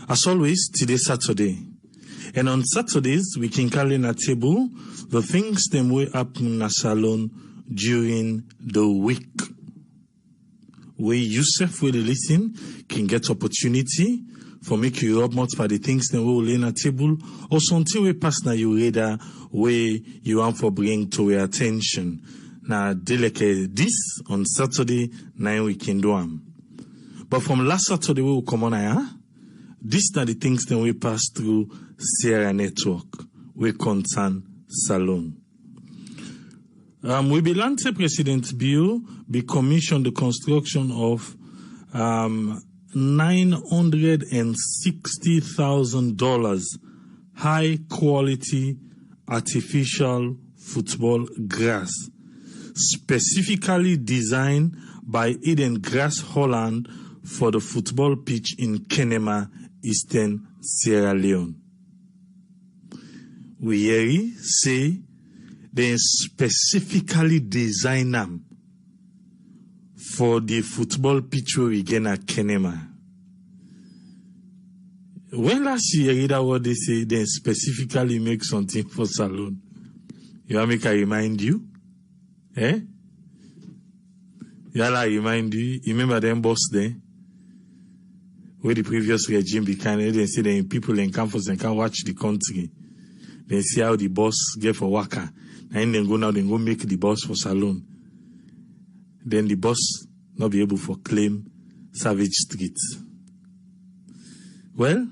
As always, today Saturday. And on Saturdays, we can call in a table the things them way up in a salon during the week. Where yourself will listen can get opportunity for make you rub mouth for the things them will lay in a table or something we pass na your radar where you want for bring to your attention. Now, delicate this on Saturday, 9 we can do them. But from last Saturday, we will come on here. These are the things that we pass through Sierra Network. We concern Salon. We be launching President Bill, be commissioned the construction of $960,000 high quality artificial football grass, specifically designed by Eden Grass Holland for the football pitch in Kenema, Eastern Sierra Leone. We hear say they specifically design them for the football pitch where we get at Kenema. When last year you hear what they say, they specifically make something for Salon. You want me to remind you? Eh? Yala remind you. You remember them boss there? Where the previous regime became, they say the people in campus and can watch the country. They see how the boss get for worker. And then go now, then go make the boss for Salon. Then the boss not be able for claim Savage Street. Well,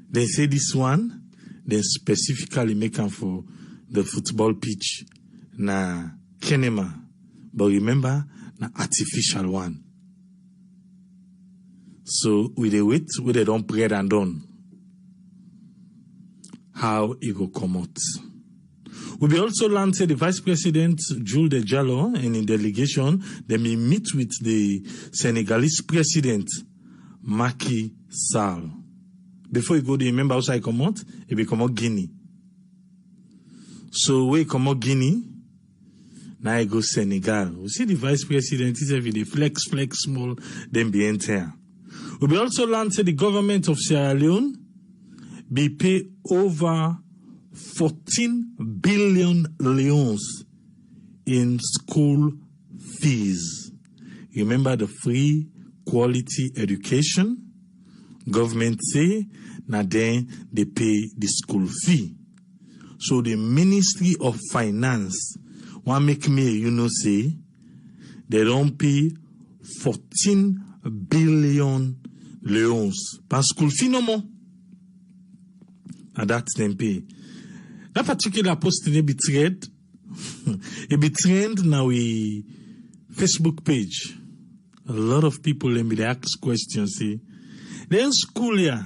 they say this one, they specifically make them for the football pitch na Kenema. But remember, na artificial one. So, we dey wait, we dey don't pray and done. How it go come out. We be also launch the Vice President, Judicial, and in delegation, they may meet with the Senegalese President, Macky Sall. Before you go, do you remember how I come out? It be come out Guinea. So, we come out Guinea, now I go Senegal. We see the Vice President is every day, flex small, then be enter. We will also learn the government of Sierra Leone be pay over 14 billion leones in school fees. Remember the free quality education? Government say, now then they pay the school fee. So the Ministry of Finance want make me, say, they don't pay 14 billion leons per school fee no more. And that's them pay. That particular post be trend. It be trend now we Facebook page. A lot of people let me ask questions. Say, then school year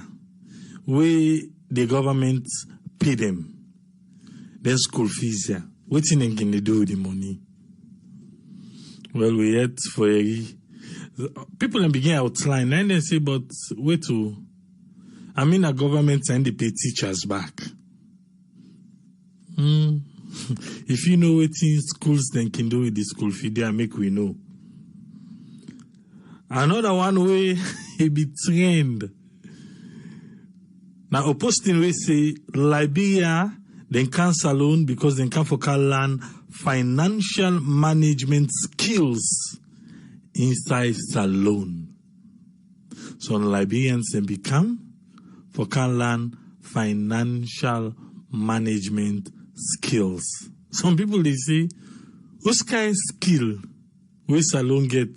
where the government pay them. Then school fees here. What thing can they do with the money? Well, we had for people begin outline and they say, but wait to, I mean, a government and they pay teachers back. If you know what schools then can do with the school fee, they make we know. Another one way it be trained. Now, opposing we say Liberia then can Salon because they can for learn financial management skills inside Salon. So Liberians then become for can learn financial management skills. Some people they say, what kind of skill we Salon get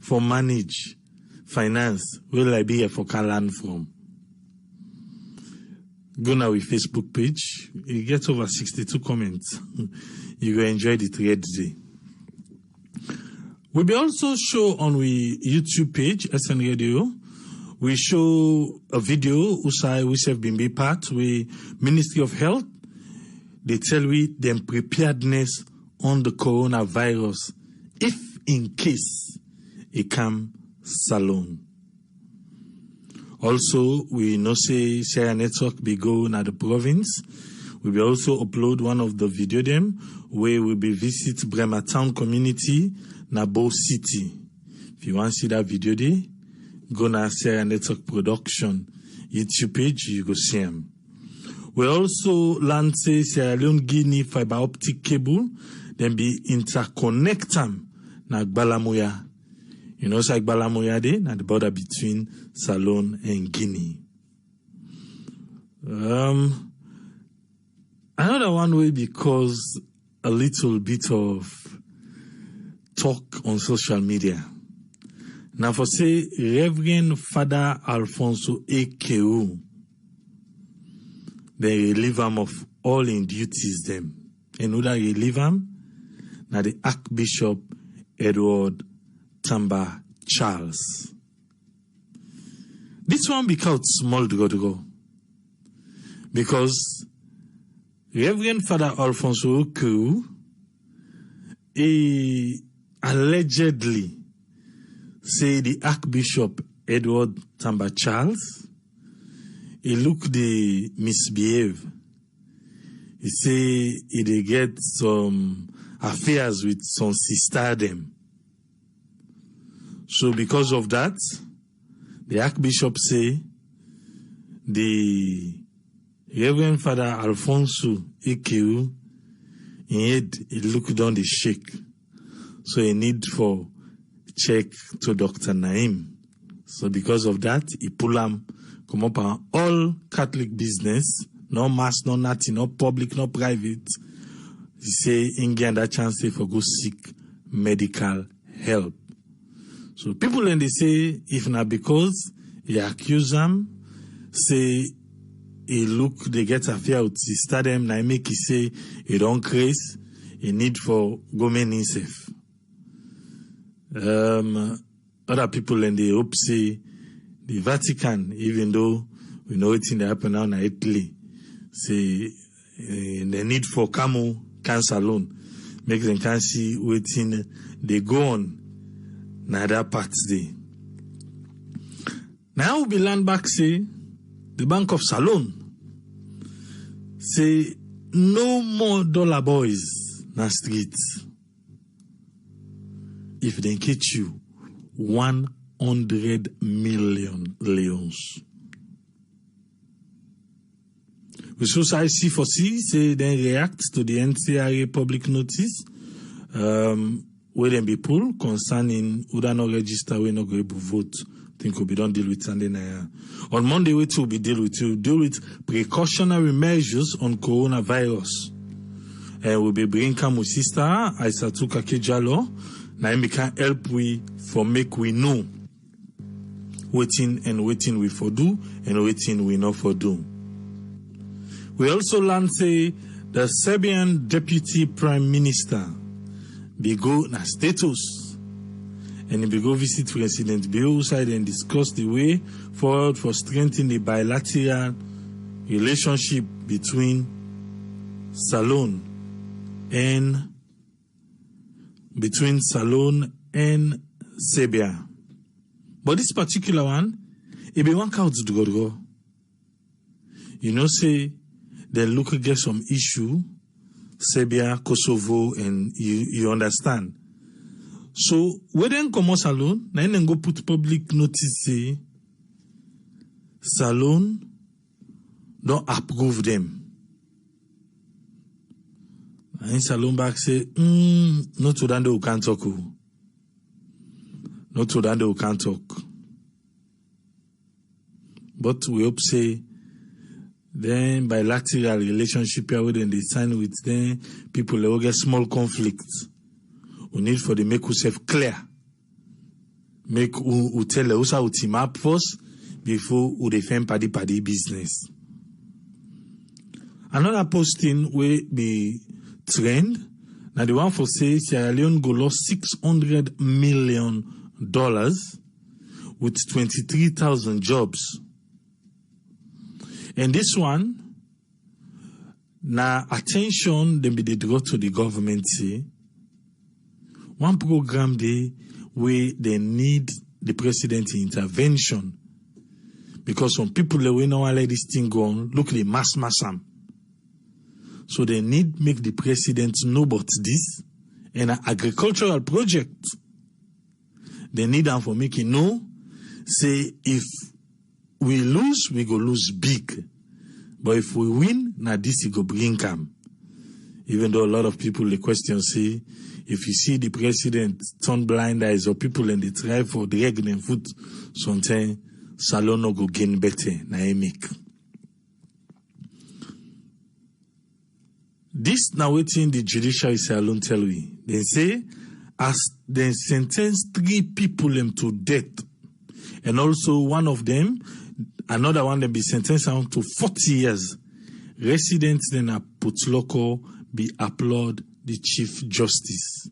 for manage finance where Liberia for can learn from? Go now with Facebook page. You get over 62 comments. You will enjoy the thread today. We will also show on we YouTube page, SN Radio. We show a video which have been part with Ministry of Health. They tell we them preparedness on the coronavirus if in case it come Salon. Also, we know say Sierra Network be going at the province. We will also upload one of the video them where we will visit Bremer Town community, Nabo City. If you want to see that video there, go na Sierra Network production YouTube page, you go see them. We also launch Sierra Leone Guinea fiber optic cable, then be interconnect them na Gbalamoya. You know, so Gbalamoya dey na the border between Salone and Guinea. Another one way because a little bit of talk on social media. Now for say Reverend Father Alfonso A.K.O. they relieve him of all in duties them. And who that relieve him? Now the Archbishop Edward Tamba Charles. This one because small to go. Because Reverend Father Alfonso A.K.O. allegedly say the Archbishop Edward Tamba Charles, he look the misbehave. He say he dey get some affairs with some sister them. So because of that, the Archbishop say the Reverend Father Alfonso A.K.O. he look down the shake. So he need for check to Dr. Naim. So because of that, he pull him, come up on all Catholic business, no mass, no nothing, no public, no private. He say, he get that chance for go seek medical help. So people then they say, if not because he accuse them, say, he look, they get affair with sister them, now make he say, he don't craze, he need for government himself. Other people and they hope say the Vatican, even though we know it's in the happen now in Italy, say the need for cancer alone, make them can see waiting they go on na that parts day. Now we be land back say the Bank of Salone say no more dollar boys na streets. If they catch you 100 million leons. We so see for see say then react to the NCRA public notice where them be pulled concerning who don't register, we not going to vote. Think we don't deal with Sunday night. On Monday we will be deal with precautionary measures on coronavirus. We'll be bringing my sister Aissatou Kakejalo. Now we can help we for make we know waiting we for do and waiting we not for do. We also learn say the Serbian Deputy Prime Minister be go na status and he be go visit President Bill side and discuss the way forward for strengthening the bilateral relationship between Salone and Serbia. But this particular one, it be one count to go. You know, say they look at some issue, Serbia, Kosovo, and you understand. So when they come on Salone, then go put public notice say Salone don't approve them. And Salone back say, not to that we can't talk. Not to that we can't talk. But we hope say, then bilateral relationship here with them they sign with them, people will get small conflicts. We need for the make yourself clear. Make who tell us how team up first before we defend paddy business. Another posting will be trend. Now the one for say Sierra Leone go lost $600 million with 23,000 jobs. And this one, now attention then be they draw to the government say one program day where they need the president's intervention because some people they will not let this thing go on, look like mass. So they need make the president know about this and an agricultural project. They need them for making know, say if we lose, we go lose big. But if we win, now this go bring come. Even though a lot of people, the question say, if you see the president turn blind eyes or people and they try for drag them foot, sometimes Salon no go gain better, na make. This now waiting the judicial Salon tell we. They say, as they sentence 3 people them to death, and also one of them, another one them be sentenced down to 40 years. Residents then are put local be applaud the Chief Justice.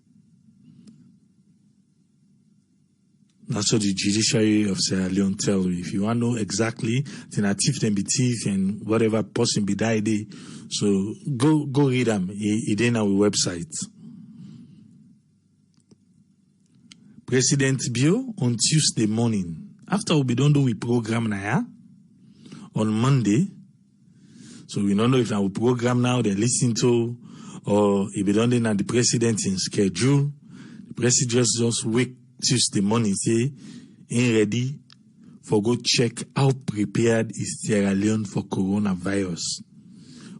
That's what the judiciary of Sierra Leone tell you. If you want to know exactly, then a thief then be thief and whatever person be died. So go read them. It's in our website. President Bio on Tuesday morning. After we don't do we program now on Monday. So we don't know if our program now they listen to or if we don't know the president in schedule. The president just wake Tuesday morning say ain't ready for go check how prepared is Sierra Leone for coronavirus.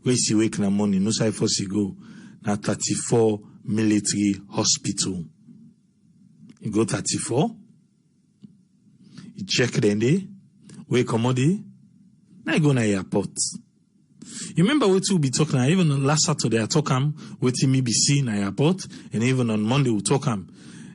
Where she wake in the morning, no side for she go na 34 military hospital. You go 34, you check the day, where commodity, now you go na airport. You remember what we'll be talking, even last Saturday I talk waiting me be seen at airport, and even on Monday we'll talk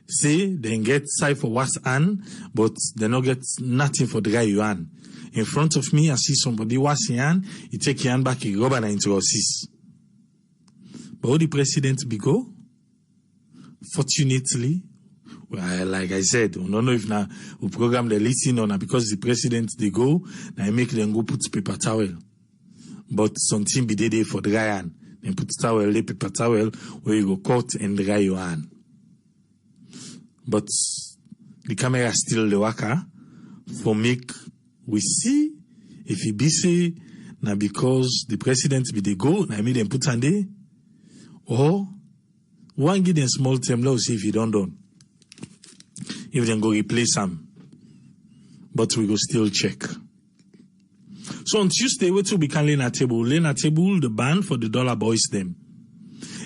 say they get side for what's on, but they not get nothing for dry your hand. In front of me, I see somebody wash your hand, you take your hand back, you rub and into your sis. But what the president be go? Fortunately, well, like I said, we don't know if now we program the listen or not because the president they go, now make them go put paper towel. But something be there for dry hand. Then put towel, the paper towel, where you go cut and dry your hand. But the camera still the worker for make we see if he be say now because the president be they go, now make them put on there, or one give them small term law see if you don't done. If they go replace them. But we go still check. So on Tuesday, we will be lay a table the ban for the dollar boys them.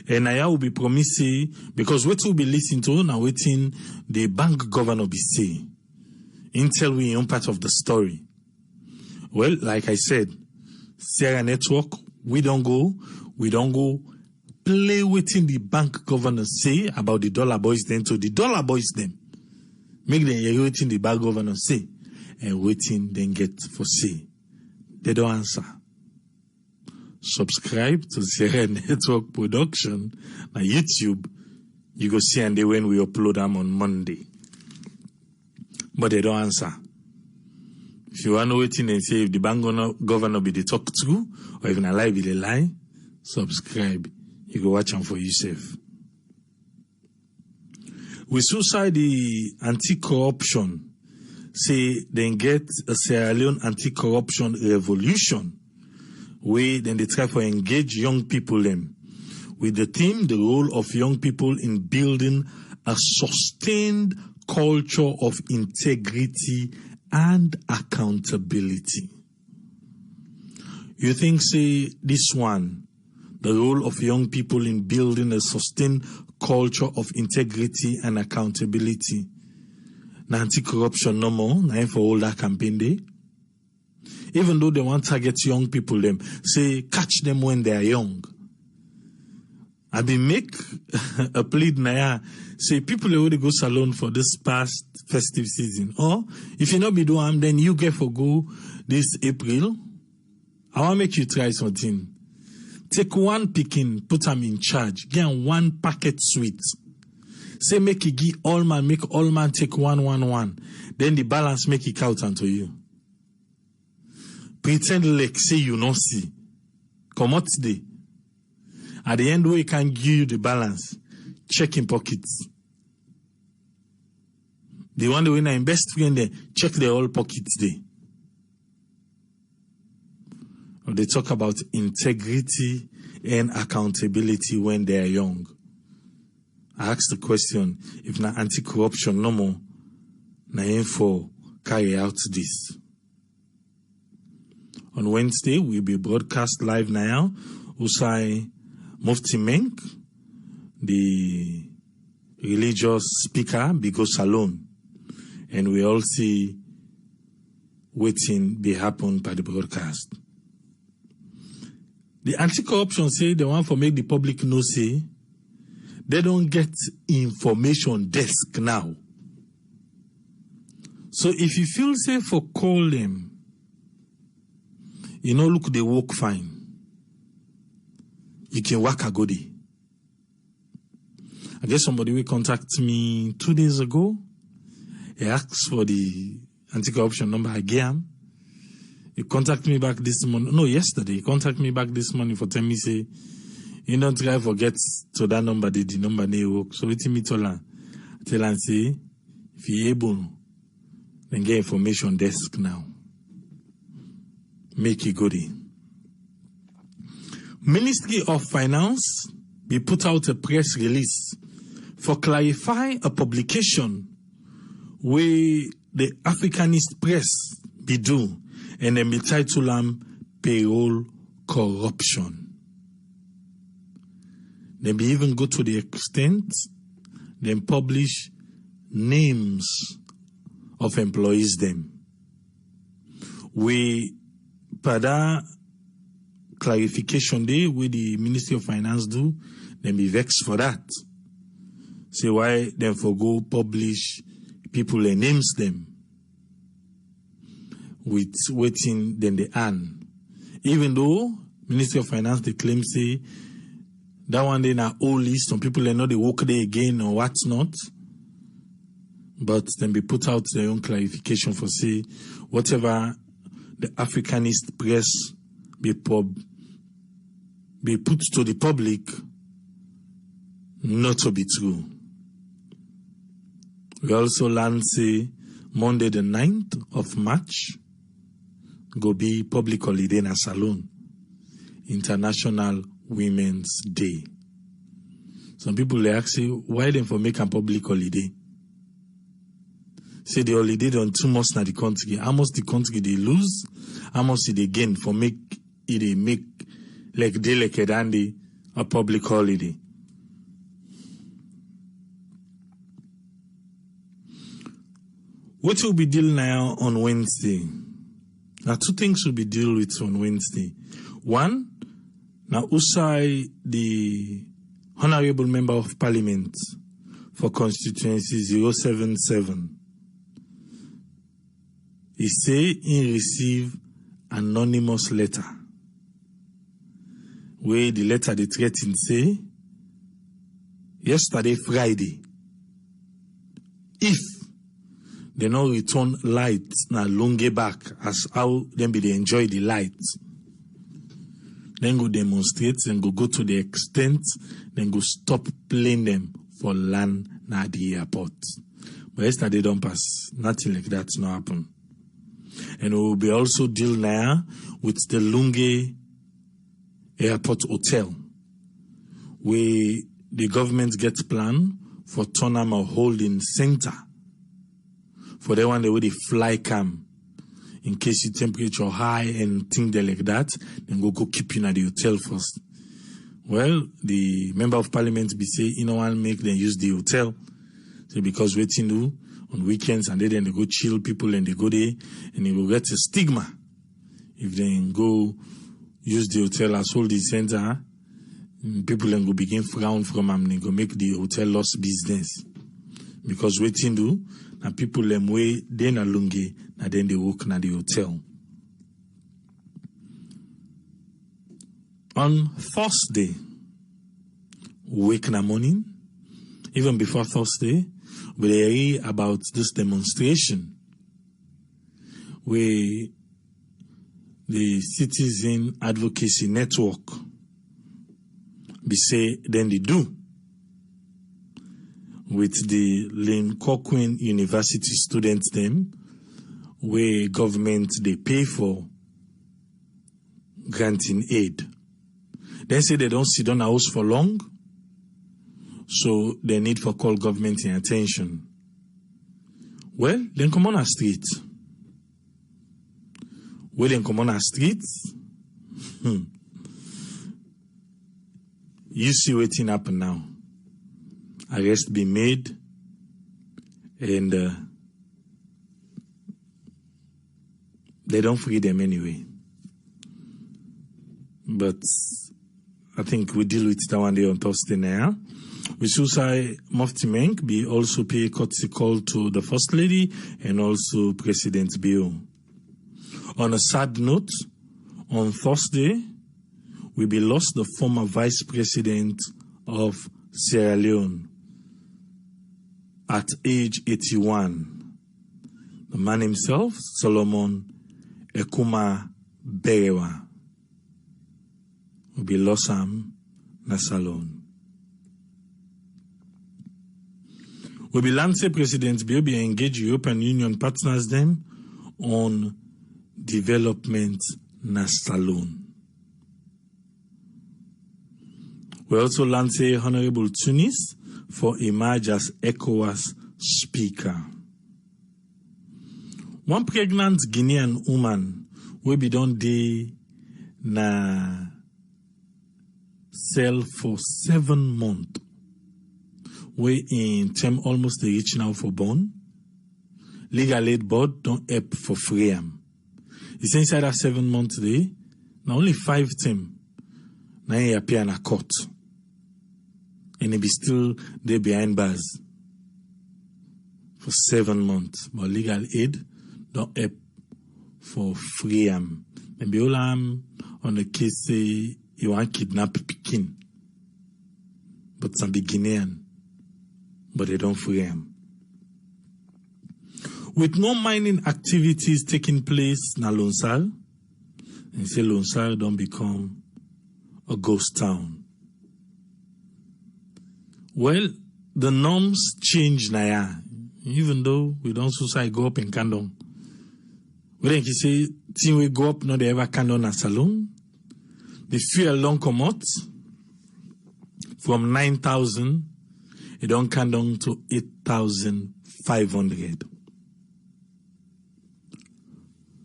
And I will be promising, because we will be listening to now waiting the bank governor be say. Until we own part of the story. Well, like I said, Sierra Network, we don't go play waiting the bank governor say about the dollar boys them to the dollar boys them. Make them hear waiting the bank governor say and waiting then get for say. They don't answer. Subscribe to Sierra Network Production on YouTube. You go see and they when we upload them on Monday. But they don't answer. If you want to wait and say if the bank governor be the talk to, or even a lie be the lie, subscribe. You go watch them for yourself. We suicide the anti-corruption. Say then get a Sierra Leone anti-corruption revolution. Where then they try to engage young people them. With the theme, the role of young people in building a sustained culture of integrity and accountability. You think, say, this one, the role of young people in building a sustained culture of integrity and accountability. Na anti-corruption no more, na for all that campaign day. Even though they want to target young people, them say catch them when they are young. I be make a plea now. Say people already go salon for this past festive season. Or if you not be doing, then you get for go this April. I want to make you try something. Take one picking, put them in charge. Get one packet sweet. Say make it give all man, make all man take one. Then the balance make it count unto you. Pretend like say you not see. Come out today. At the end, we can give you the balance. Check in pockets. The one that when I invest in there, check the whole pockets there. Or they talk about integrity and accountability when they are young. I asked the question, if na anti-corruption no more, na aim for carry out this. on Wednesday will be broadcast live now. Usai Mufti Menk, the religious speaker, Bigo Salon. And we all see waiting be happen by the broadcast. The anti-corruption say they want to make the public know say they don't get information desk now. So if you feel safe for call them, look, they work fine. You can work a goodie. I guess somebody will contact me 2 days ago. He asked for the anti-corruption number again. He contacted me back this morning. No, yesterday. He contacted me back this morning for telling me, say, don't try to forget to that number, the number they work. So let me tell her, say, if you're able, then get information desk now. Make it goodie. Ministry of Finance be put out a press release for clarify a publication where the Africanist press be do and then be titled payroll corruption. They be even go to the extent then publish names of employees them. We pada clarification day where the Ministry of Finance do, then be vexed for that. Say why them for go publish people and names them with waiting then they earn. Even though Ministry of Finance they claim say that one day na all list, some people they know they work there again or what's not. But then be put out their own clarification for say whatever the Africanist press be put to the public not to be true. We also learn say Monday the 9th of March go be public holiday in a salon, International Women's Day. Some people they ask say why them for make a public holiday? Say the holiday done too much na the country. How much the country they lose? How much they gain for make like day like a dandy a public holiday? What will be deal now on Wednesday? Now, two things will be deal with on Wednesday. One, now Usai, the Honorable Member of Parliament for Constituency 077, he say he receive anonymous letter. Where the letter they threatened say, yesterday Friday, if they not return light na longe back as how them be they enjoy the light, then go demonstrate, then go to the extent, then go stop playing them for land na the airport. But yesterday don't pass. Nothing like that no happen. And we will be also deal now with the Lunge Airport Hotel, where the government gets plan for tournament holding center. For the one the way they fly cam, in case the temperature high and things like that, then go keep you at the hotel first. Well, the member of parliament be say, one make them use the hotel. So because waiting do on weekends and then they go chill people and they go there and they will get a stigma if they go use the hotel as hold the center. People then go begin frown from them and they go make the hotel lost business because waiting do and people them way they na lungi and then they work na the hotel. On Thursday, wake in the morning, even before Thursday, we hear about this demonstration where the Citizen Advocacy Network be say then they do with the Lane Coquin University students them where government they pay for granting aid. They say they don't sit on a house for long, so they need for call government in attention. Well, then come on a street. where they come on our streets. You see what's happen now. Arrest be made, and they don't free them anyway. But I think we deal with that one day on Thursday now. We should say Mufti Menk be also pay courtesy call to the First Lady and also President Bio. On a sad note, on Thursday, we be lost the former Vice President of Sierra Leone at age 81. The man himself, Solomon Ekuma Berewa. We be lost him na salon. We be lance President Bio be engage European Union partners them on development na salon. We also lance Honorable Tunis for emerge as ECOWAS speaker. One pregnant Guinean woman will be done day na cell for 7 months. We in term almost the reach now for born. Legal aid board don't help for free am. It's inside that 7 months day. Now only 5 term. Now he appear in a court. And he be still there behind bars for 7 months. But legal aid don't help for free am. And be all on the case say you want kidnap Pekin. But some Guinean. But they don't free am. With no mining activities taking place na Lonsal, and say Lonsal don't become a ghost town. Well, the norms change now. Even though we don't suicide go up in Kandong. We think you say, till we go up, no they ever Kandong na saloon. The fuel long come out from 9,000, it don't Kandong to 8,500.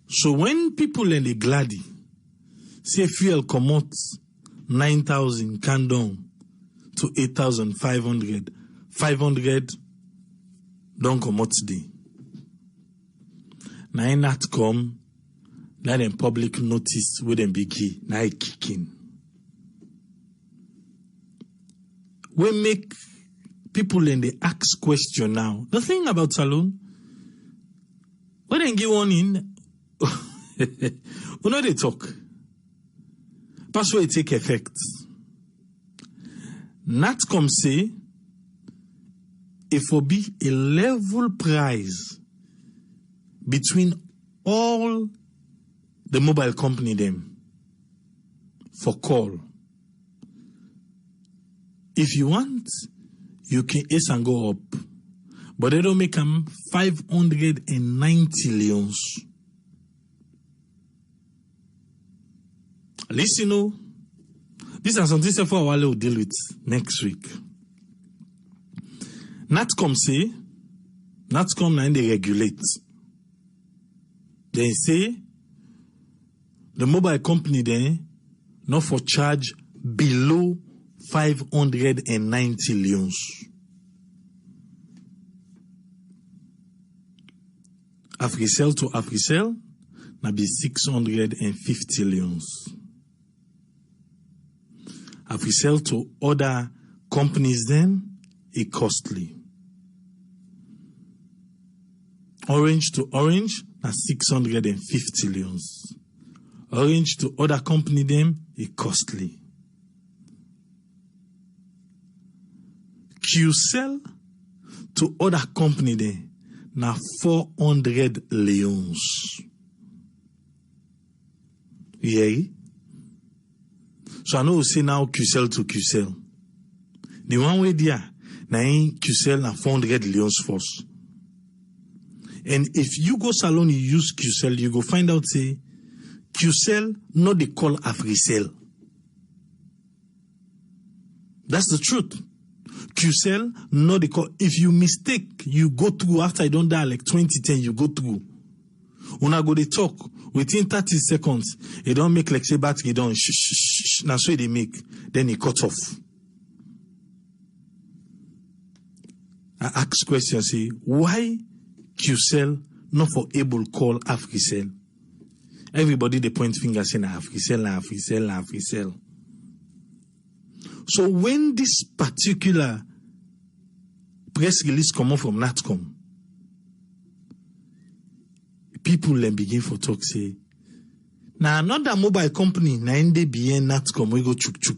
So when people in the Gladi say fuel come out 9,000 Kandong to 8,500, 500 don't come out today. Now in that come, that in public notice with them big key, now it kicking. We make people in the ask question now. The thing about saloon, when they give one in, we know they talk. That's why it take effect. Natcom say, it will be a level price between all the mobile company them for call. If you want, you can ace and go up. But they don't make them 590 leons. At least you know, this is something for a while we'll deal with next week. Natcom say, Natcom now they regulate. They say, the mobile company there, not for charge below 590 leons. Africell to Africell, na be 650 leons. Africell to other companies then, it costly. Orange to Orange, na 650 leons. Orange to other company them, it costly. QCell to other company them, na 400 leons. Yeah. So I know we say now QCell to QCell. The one way there, na in QCell na 400 leons first. And if you go salon, you use QCell, you go find out say QCell not they call Africell. That's the truth. QCell not they call. If you mistake, you go through after I don't die like 2010, you go through. When I go they talk, Within 30 seconds, it don't make like say battery don't shh. Now so they make. Then it cut off. I ask questions, say, why QCell not for able call AfriCell? Everybody they point fingers saying AfriCell. So when this particular press release come out from NatCom, people then begin for talk say, now another mobile company, na ende bien NatCom, we go chuk.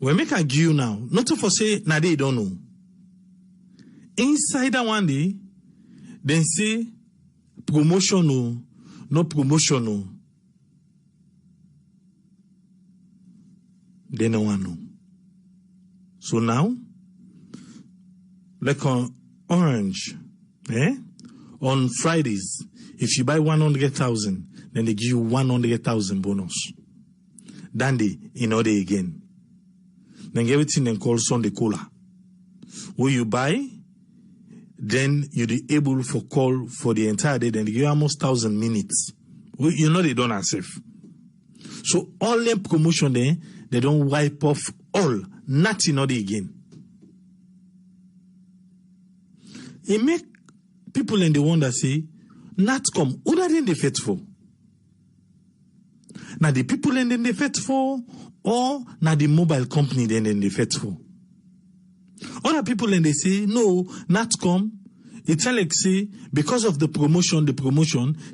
We make a give now, not to for say, na they don't know. Inside that one day, then say, promotion no promotion. They no one know. So now, like on Orange, on Fridays, if you buy 100,000, then they give you 100,000 bonus. Then they, day again. Then everything then call Sunday Cola. Where you buy, then you're able for call for the entire day, then they give you almost 1,000 minutes. They don't have safe. So all the promotion there, they don't wipe off all, nothing again. It make people in the wonder say, NatCom, who are they faithful? Now the people in the faithful, or now the mobile company then they faithful? Other people and they say, no, NatCom, it's like say, because of the promotion,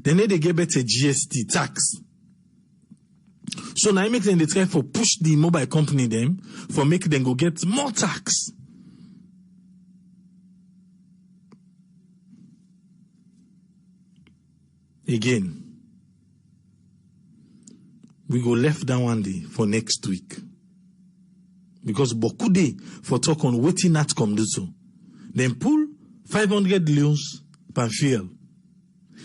they need to get better GST tax. So now I make them they try for push the mobile company them for make them go get more tax. Again, we go left down one day for next week. Because beaucoup day for talk on waiting NatCom do so. Then pull 500 loans per field.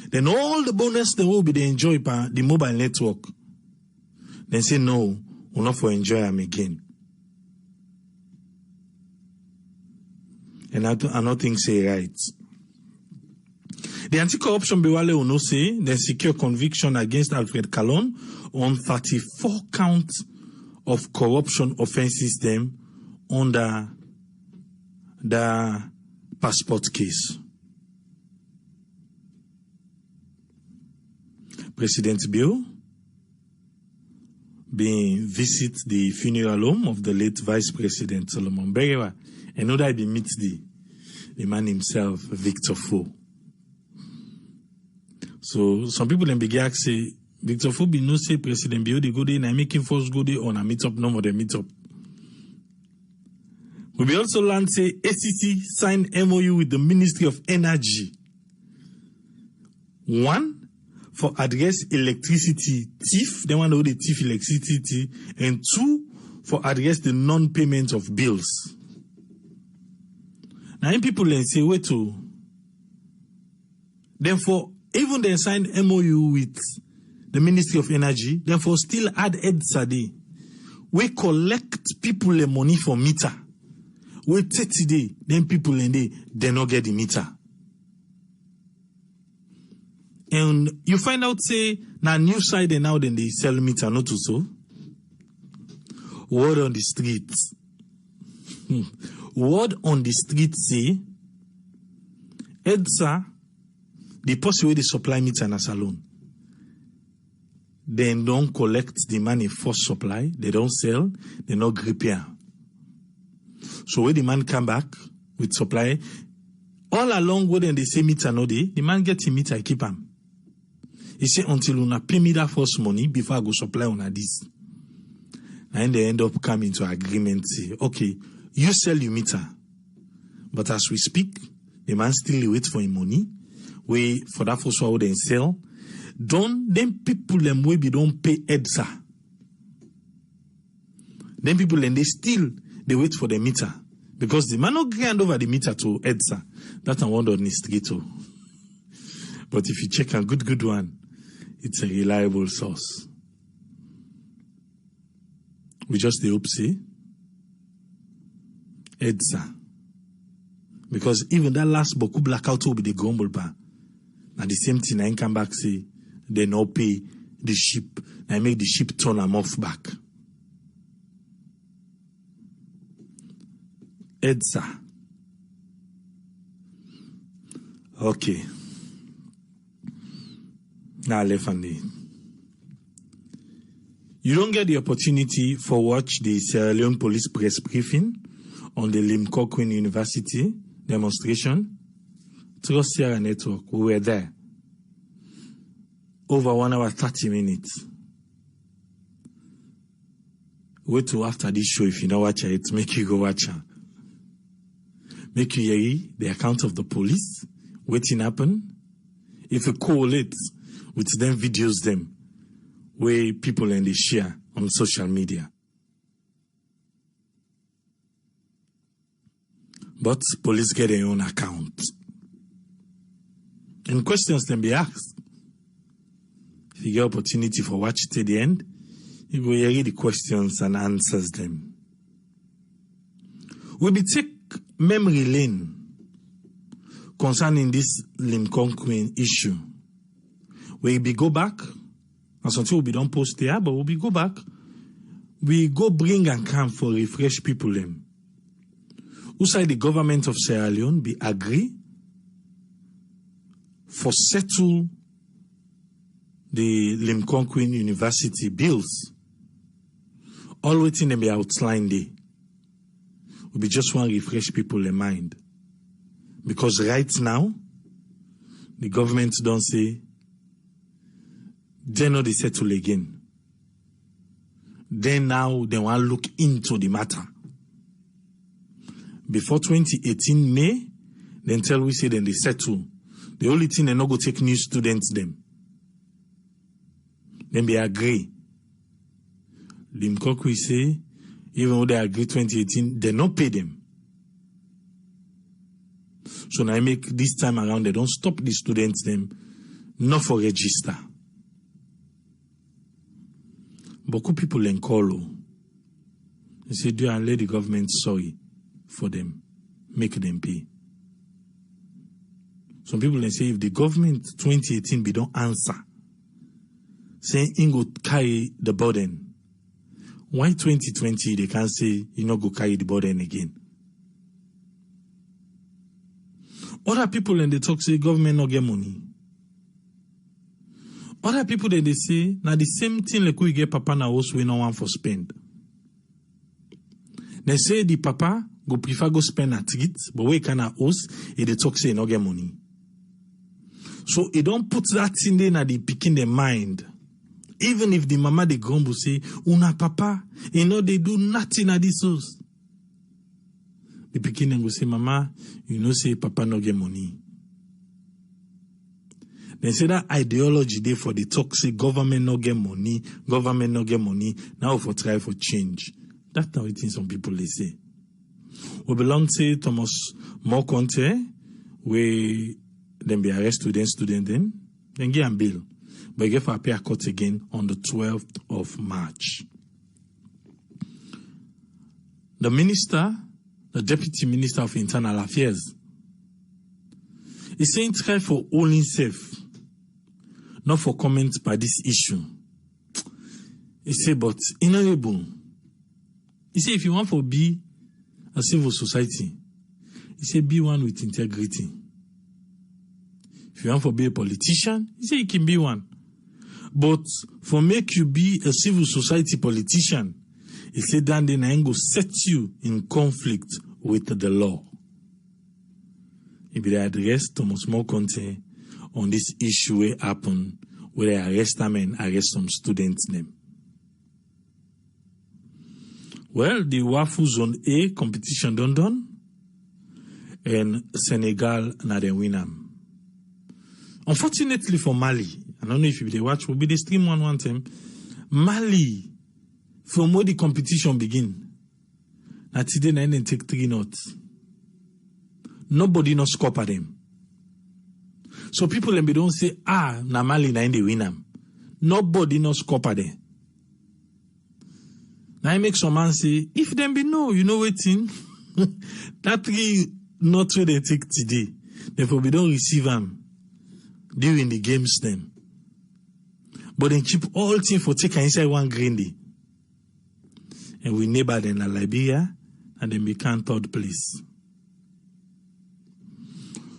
Then all the bonus they will be they enjoy by the mobile network. Then say no, we're not for enjoy them again. And I don't think say right. The Anti-Corruption Bureau will not say they secure conviction against Alfred Kalon on 34 counts of corruption offenses them under the passport case. President Bill being visit the funeral home of the late Vice President Solomon Berewa, and know that he meet the man himself, Victor Fo. So some people then begin to say, Victor Fo be no say President Bill they go there and making force go there on a meet up, no more than meet up. We will also learn say ACC signed MOU with the Ministry of Energy. 1, for address electricity thief, they want to know the thief electricity, and 2, for address the non-payment of bills. Now people then say, wait to, therefore, even they signed MOU with the Ministry of Energy, therefore still add EDSA. We collect people the money for meter. We 30 days, then people in they not get the meter. And you find out, say, now new side and now then they sell meter, not to so. Word on the streets. Word on the street say, EDSA, the person where they supply meter in a salon, they don't collect the money for supply, they don't sell, they not repair. So when the man come back with supply, all along when they say meter no day, the man gets a meter, I keep him. He say until una pay me that first money before I go supply una this. And they end up coming to agreement, say, okay, you sell your meter. But as we speak, the man still wait for him money. We for that first one then sell. Then people them maybe don't pay EDSA. Then people then they wait for the meter. Because the man not hand over the meter to EDSA. That's one on the street. But if you check a good one, it's a reliable source. We just hope say EDSA. Because even that last Boku blackout will be the grumble bar. And the same thing, I come back say, they no pay the ship. I make the ship turn them off back. EDSA. Okay. Now left on the. You don't get the opportunity for watch the Sierra Leone police press briefing on the Limcoqueen University demonstration. Through Sierra Network, we were there. Over 1 hour, 30 minutes. Wait till after this show, if you don't watch it, make you go watch it. Make you hear the account of the police, waiting happen. If you correlate with them videos them, where people and they share on social media. But police get their own account. And questions can be asked. If you get opportunity for watch it at the end, you go hear the questions and answers them. We'll be take memory lane concerning this Limcoqueen issue. Where we go back, and something we don't post there, but we go back, we go bring and come for refresh people them. Who say the government of Sierra Leone be agree for settle the Limcoqueen University bills. All waiting them be outlined there. We just want to refresh people in mind. Because right now, the government don't say, they know they settle again. Then now they want to look into the matter. Before 2018 May, then tell we say then they settle. The only thing they not go take new students them. Then they agree. Limcoqueen say, even though they agree 2018, they not pay them. So now I make this time around, they don't stop the students them, not for register. Beaucoup people in call. They say, do and let the government sorry for them. Make them pay. Some people they say, if the government 2018 be don't answer, saying in go carry the burden, why 2020 they can't say you not go carry the burden again? Other people and they talk say government not get money. Other people then they say now the same thing like we get papa na house we no want for spend. They say the papa go prefer go spend at it, but we can house and they talk say no get money. So it don't put that in there na the picking their mind. Even if the mama they grumble say, una papa, you know they do nothing at this house. The pikin will say, mama, you know say papa no get money. They say that ideology there for the toxic government no get money, government no get money, now for try for change. That's how it is some people they say. We belong to Thomas Mokonte, where then be arrest student then get a bill. But get for appear court again on the 12th of March. The Deputy Minister of Internal Affairs, is saying try for all himself, not for comments by this issue. He say, but inalienable. He say, if you want to be a civil society, he say, be one with integrity. If you want to be a politician, he say, you can be one. But for make you be a civil society politician, he said that then I go set you in conflict with the law. He be address Thomas Mokonte on this issue where happen, where they arrest them and arrest some students name. Well, the WAFU Zone A competition done, and Senegal na den win am. Unfortunately for Mali, I don't know if you will watch, will be the stream one time. Mali, from where the competition begin, now today they take 3 notes. Nobody no score for them. So people and they don't say, na Mali na they win am. Nobody no score for them. Now I make some man say, if them be no, you know waiting. That 3 notes where they take today, therefore we don't receive them. during the games them. But they keep all things for take inside one green day. And we neighbor them in Liberia, and then become third place.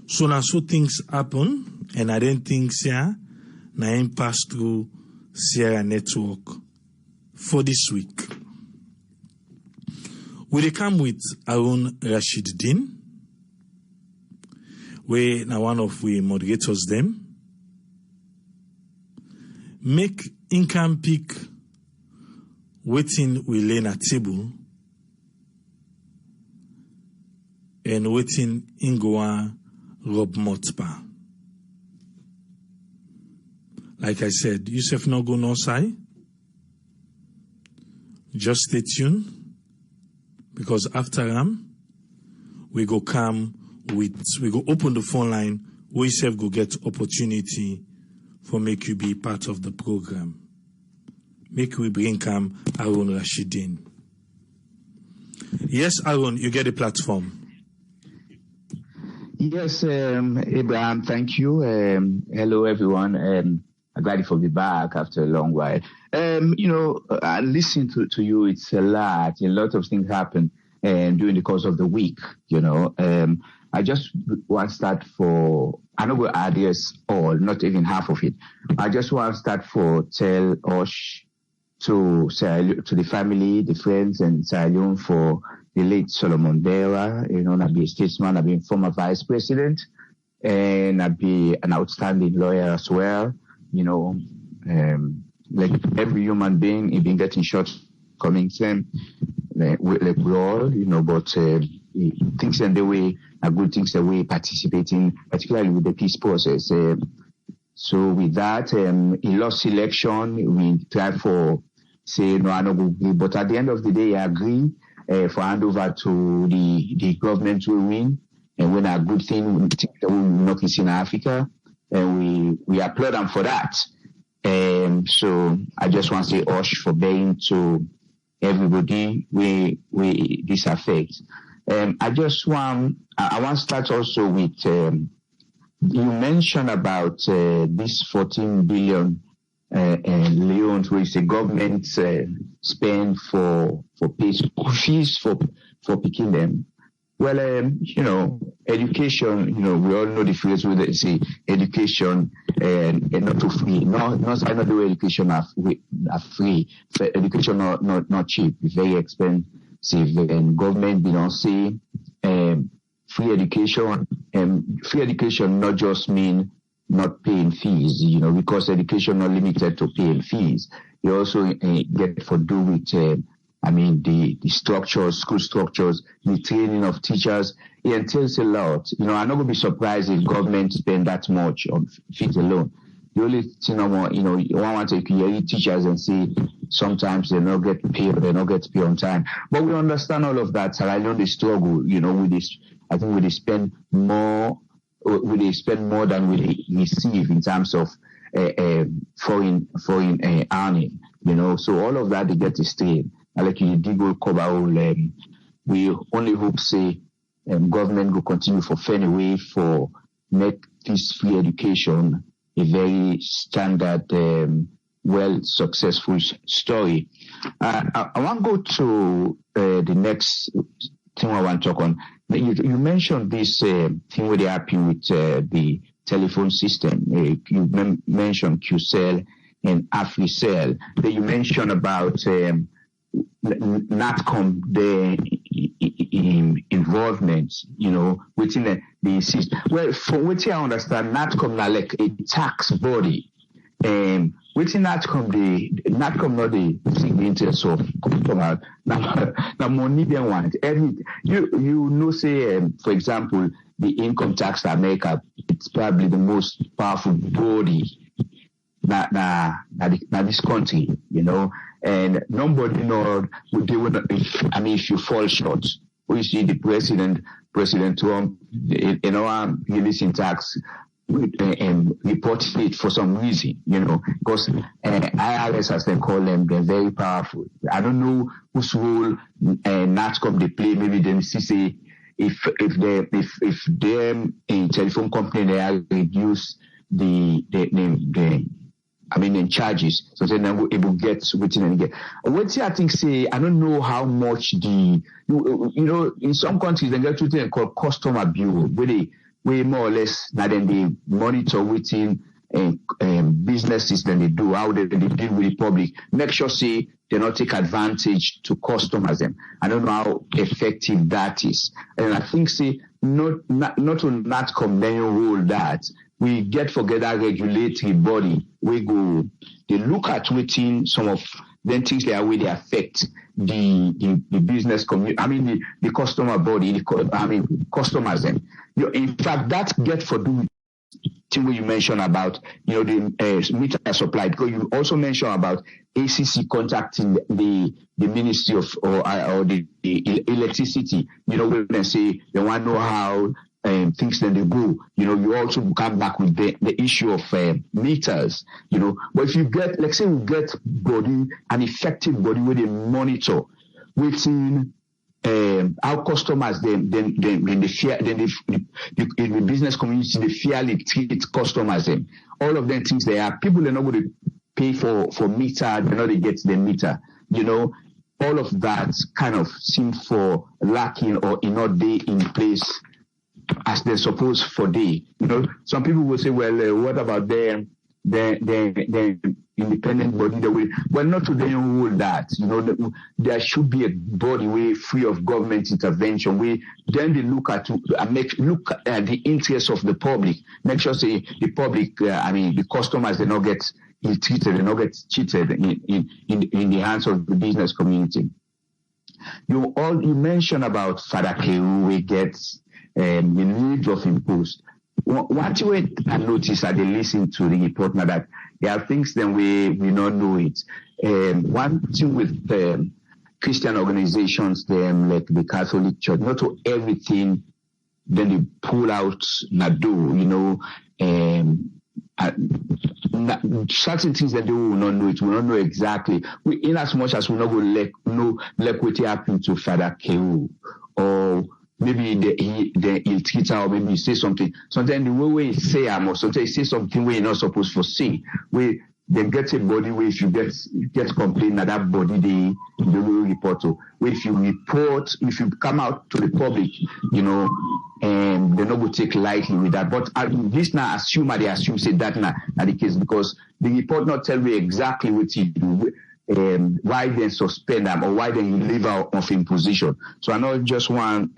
So now so things happen, and I don't think now pass through Sierra Network for this week. We come with Aaron Rashid Din, where now one of we moderators them. Make income pick waiting we learn at table and waiting Ingoa Rob Motpa. Like I said, Yusuf no go no side. Just stay tuned because after we go open the phone line. We Yusuf go get opportunity for make you be part of the program. Make we bring Aaron Rashidin. Yes, Aaron, you get the platform. Yes, Abraham, thank you. Hello, everyone. I'm glad to be back after a long while. I listen to you. It's a lot of things happen during the course of the week, I just want to start I know we'll address all, not even half of it. I just want to start tell Osh to the family, the friends, and Sierra Leone for the late Solomon Bera. I'd be a statesman, I'd be a former vice president, and I'd be an outstanding lawyer as well. Like every human being, he's been getting shortcomings, like we all, but things and the way are good things the way participating, particularly with the peace process. So with that, he lost election. We tried say no, I don't agree, but at the end of the day, I agree for handover to the government will win, and when a good thing that we will not in Africa, and we applaud them for that. So I just want to say Osh for being to everybody we this affects. I want to start also with you mentioned about this 14 billion Leone, which the government spend for pay school fees for picking them. Well, education, we all know the phrase where they say education and not too free. Not do education are free. So education not cheap. It's very expensive. And government don't say free education. Free education not just mean not paying fees, because education not limited to paying fees. You also get for do with the structures, school structures, the training of teachers. It entails a lot. I'm not going to be surprised if government spend that much on fees alone. The only thing you want to hear teachers and see sometimes they not get paid or they not get paid on time. But we understand all of that. So I know the struggle, with this. I think we spend more than we receive in terms of foreign earning. So all of that they get to stay. Like you did go cover all. We only hope say government will continue for fair way for make this free education a very standard, successful story. I want to go to the next thing I want to talk on. You mentioned this thing where they happen with the telephone system. You mentioned QCell and AfriCell. Then you mentioned about NatCom, the involvement, within the system. Well, from what I understand, NatCom now like a tax body. Within NatCom not the interest of about the money they want. Say for example, the income tax America, it's probably the most powerful body na this country, and nobody knows if you fall short. We see the President Trump, releasing tax reported it for some reason, because IRS, as they call them, they're very powerful. I don't know whose role NatCom they play. Maybe they say if them in telephone company they are reduce in charges. So then we able get within and get. What I think say, I don't know how much in some countries they get something called customer bureau, where they more or less now then they monitor within businesses than they do, how they deal with the public. Make sure say they not take advantage to customers them. I don't know how effective that is. And I think say not to not condemn rule that we get forget that regulatory body. We go, they look at within some of them things that way they affect the business community. The customer body, customers them. In fact, that get for do thing you mentioned about, the meter supply, because you also mentioned about ACC contacting the Ministry of or the electricity, when they say they want to know how things then they go, you also come back with the issue of meters, but if you get, let's say we get an effective body where they monitor within our customers, then they fear, in the business community, they fairly treat customers. Then all of them things they are people are not going to pay for meter, they're not going to get the meter. All of that kind of seem for lacking or not day in place as they're supposed for day. Some people will say, well, what about the independent body that will, well, not to them rule that, there should be a body way free of government intervention, where then they look at the interests of the public, make sure say the public, the customers, they not get ill-treated, they not get cheated in the hands of the business community. You mentioned about Father Keru, we get the need of imposed. One thing I notice as they listen to the report now that there are things that we not know it. One thing with Christian organizations, them like the Catholic Church, not to everything then they pull out Nado, certain things that they will not know it, we don't know exactly. In as much as we not go know what happened to Father Keru, or maybe he'll treat her, or maybe he say something. Sometimes the way he say or sometimes he say something where you're not supposed to say. Where they get a body where if you get complaint that body they will report to. Where if you come out to the public, and they're not going to take lightly with that. But this now they assume say that now the case, because the report not tell you exactly what you do. Why then suspend them, or why then you leave out of imposition. So I not just want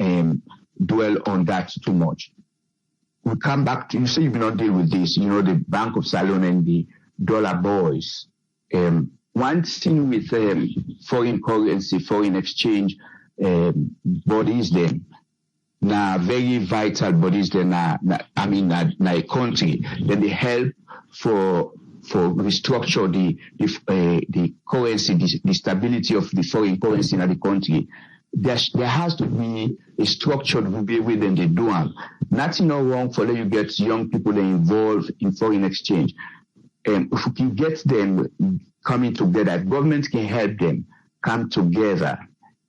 dwell on that too much. We come back to, you say you will not deal with this, the Bank of Salon and the dollar boys. One thing with foreign currency, foreign exchange bodies then, now very vital bodies then, a country, then they help for restructure the currency, the stability of the foreign currency in the country. There has to be a structured way within they do them. Nothing wrong for let you get young people involved in foreign exchange. If we can get them coming together, if government can help them come together,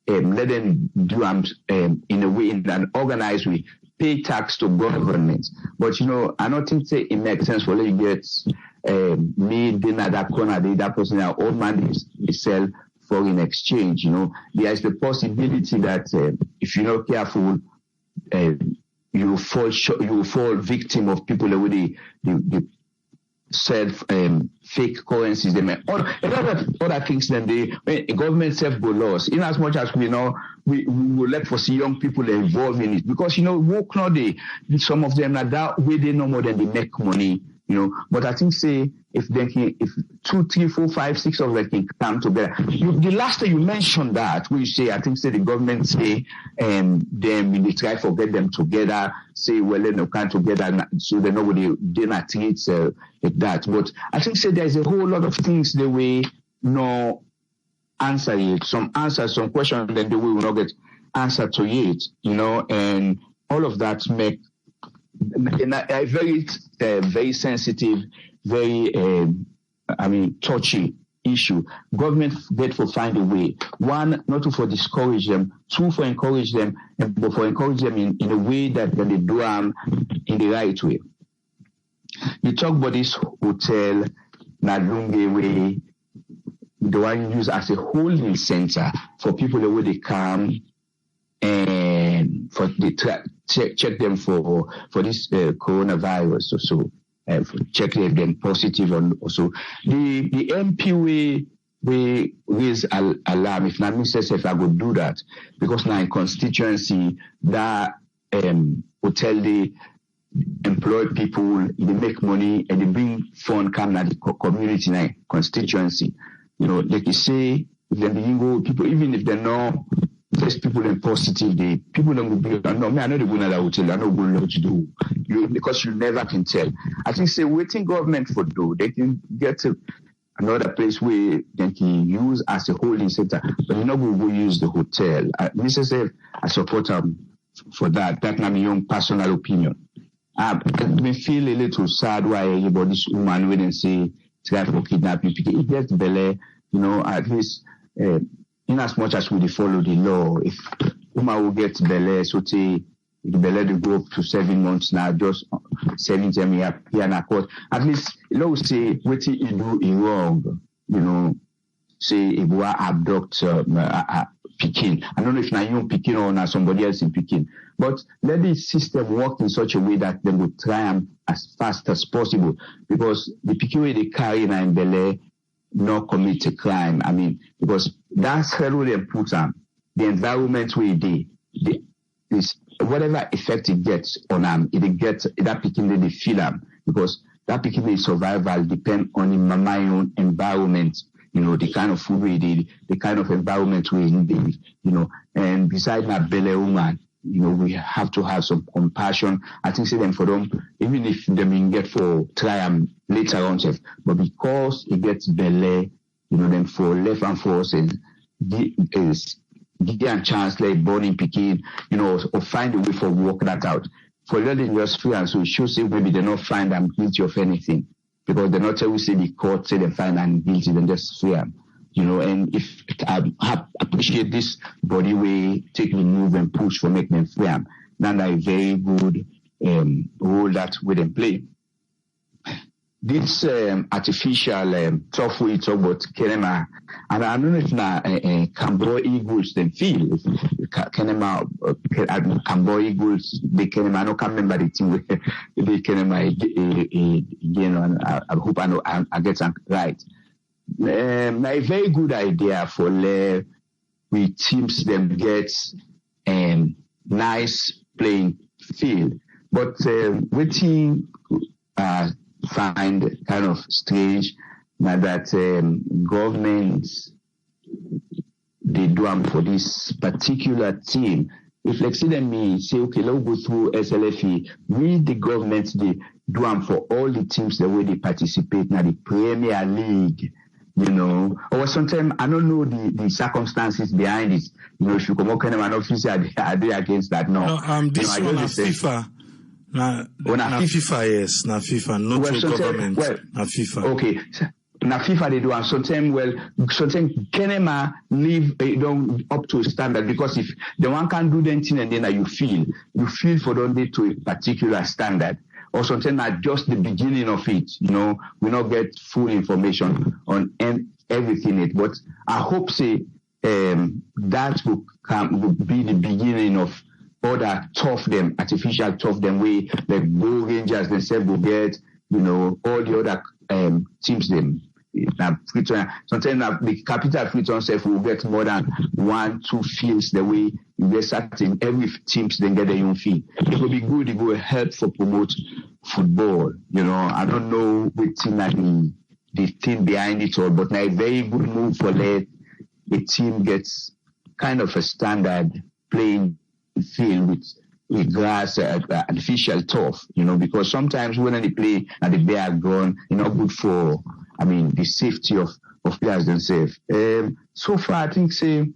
let them do them in a way, in an organized way, pay tax to government. But I don't think it makes sense for let you get me dinner that corner, that person, our old man is sell foreign exchange. There is the possibility that if you're not careful, you will fall victim of people who they sell fake currencies. They may other things than the government self go lost. In as much as we will let for see young people involved in it, because work now some of them are that way they know more than they make money. But I think say if 2, 3, 4, 5, 6 of them can come together. The last time you mentioned that, where you say, I think say the government say, then they try to get them together, say, well, they don't come together, so they know they not treat like that. But I think say there's a whole lot of things the way no answer it. Some answers, some questions, then the way we will not get answer to it, and all of that make a very, very sensitive, very, touchy issue. Government get to find a way. One, not to for discourage them. Two, for encourage them, but for encourage them in a way that they do in the right way. You talk about this hotel, Nadunge way, the one used as a holding center for people where they come and for they check them for this coronavirus or so, check if they're positive or so. The MP we raise alarm. If not says if I would do that, because now in constituency that hotel they employ people, they make money and they bring fund come to the community now constituency. You know, like you say, if they go people, even if they're not test people in positive, they people don't go. No, me I know they go to that hotel. I know what to do. Because you never can tell. I think say waiting government for do they can get to another place where they can use as a holding center, but you're not going to use the hotel. Mr. I support for that. That's not my own personal opinion. I may feel a little sad why everybody's woman wouldn't say try for kidnapping. It gets belay, you know, at least in as much as we follow the law. If woman will get belay, so say the belay will go up to 7 months now, just 7 times here in a court. At least law will say what you do is wrong, you know. Say if we abduct Pekin. I don't know if now you Pekin or now somebody else in Pekin. But let the system work in such a way that they will try as fast as possible. Because the Pekin way they carry in Belay not commit a crime. I mean, because that's how they put them. The environment where is whatever effect it gets on them, it gets that Pekin they feel them. Because that Pekin survival depend on my own environment. You know, the kind of food we did, the kind of environment we live, you know, and besides that belly woman, you know, we have to have some compassion. I think say them for them, even if they may get for try later on, but because it gets belly, you know, then for left and force and give them a chance like burning Pekin, you know, or find a way for work that out. For letting just free and so it should say maybe they not find them guilty of anything. Because they're not always say the court say they find them guilty, then just free them. You know, and if I appreciate this body way, take the move and push for make them free them. That's a very good role that we then play. This artificial tough way talk about Kenema, and I don't know if now Cambo Eagles then feel Kenema Cambo Eagles they Kenema. I don't remember the team with the Kenema again. And I hope I know I get that right. A very good idea for we teams them get nice playing field, but waiting find kind of strange now that governments they do them for this particular team. If like see them me say okay, let's go through SLFE. We the government they do them for all the teams the way they participate now the Premier League. You know, or sometimes I don't know the circumstances behind it. You know, if you come up kind of an officer, are they against that? No. This one is FIFA. Na FIFA, yes, na FIFA, not well, your government. Well, na FIFA. Okay, na FIFA they do, and sometimes Kenema live up to a standard because if the one can do anything and then you feel for them to a particular standard. Or sometimes at just the beginning of it, you know, we not get full information on everything. But I hope say that will be the beginning of other artificial tough them way like Go Rangers themselves will get, you know, all the other teams them. Sometimes the capital Freetown self will get more than 1-2 fields the way you get certain every teams then get their own field. It will be good, it will help for promote football. You know, I don't know which team like the thing behind it all, but now a very good move for let a team gets kind of a standard playing field with grass, artificial turf, you know, because sometimes when they play and the bare ground, it's not good for, I mean, the safety of players themselves. So far, I think, say,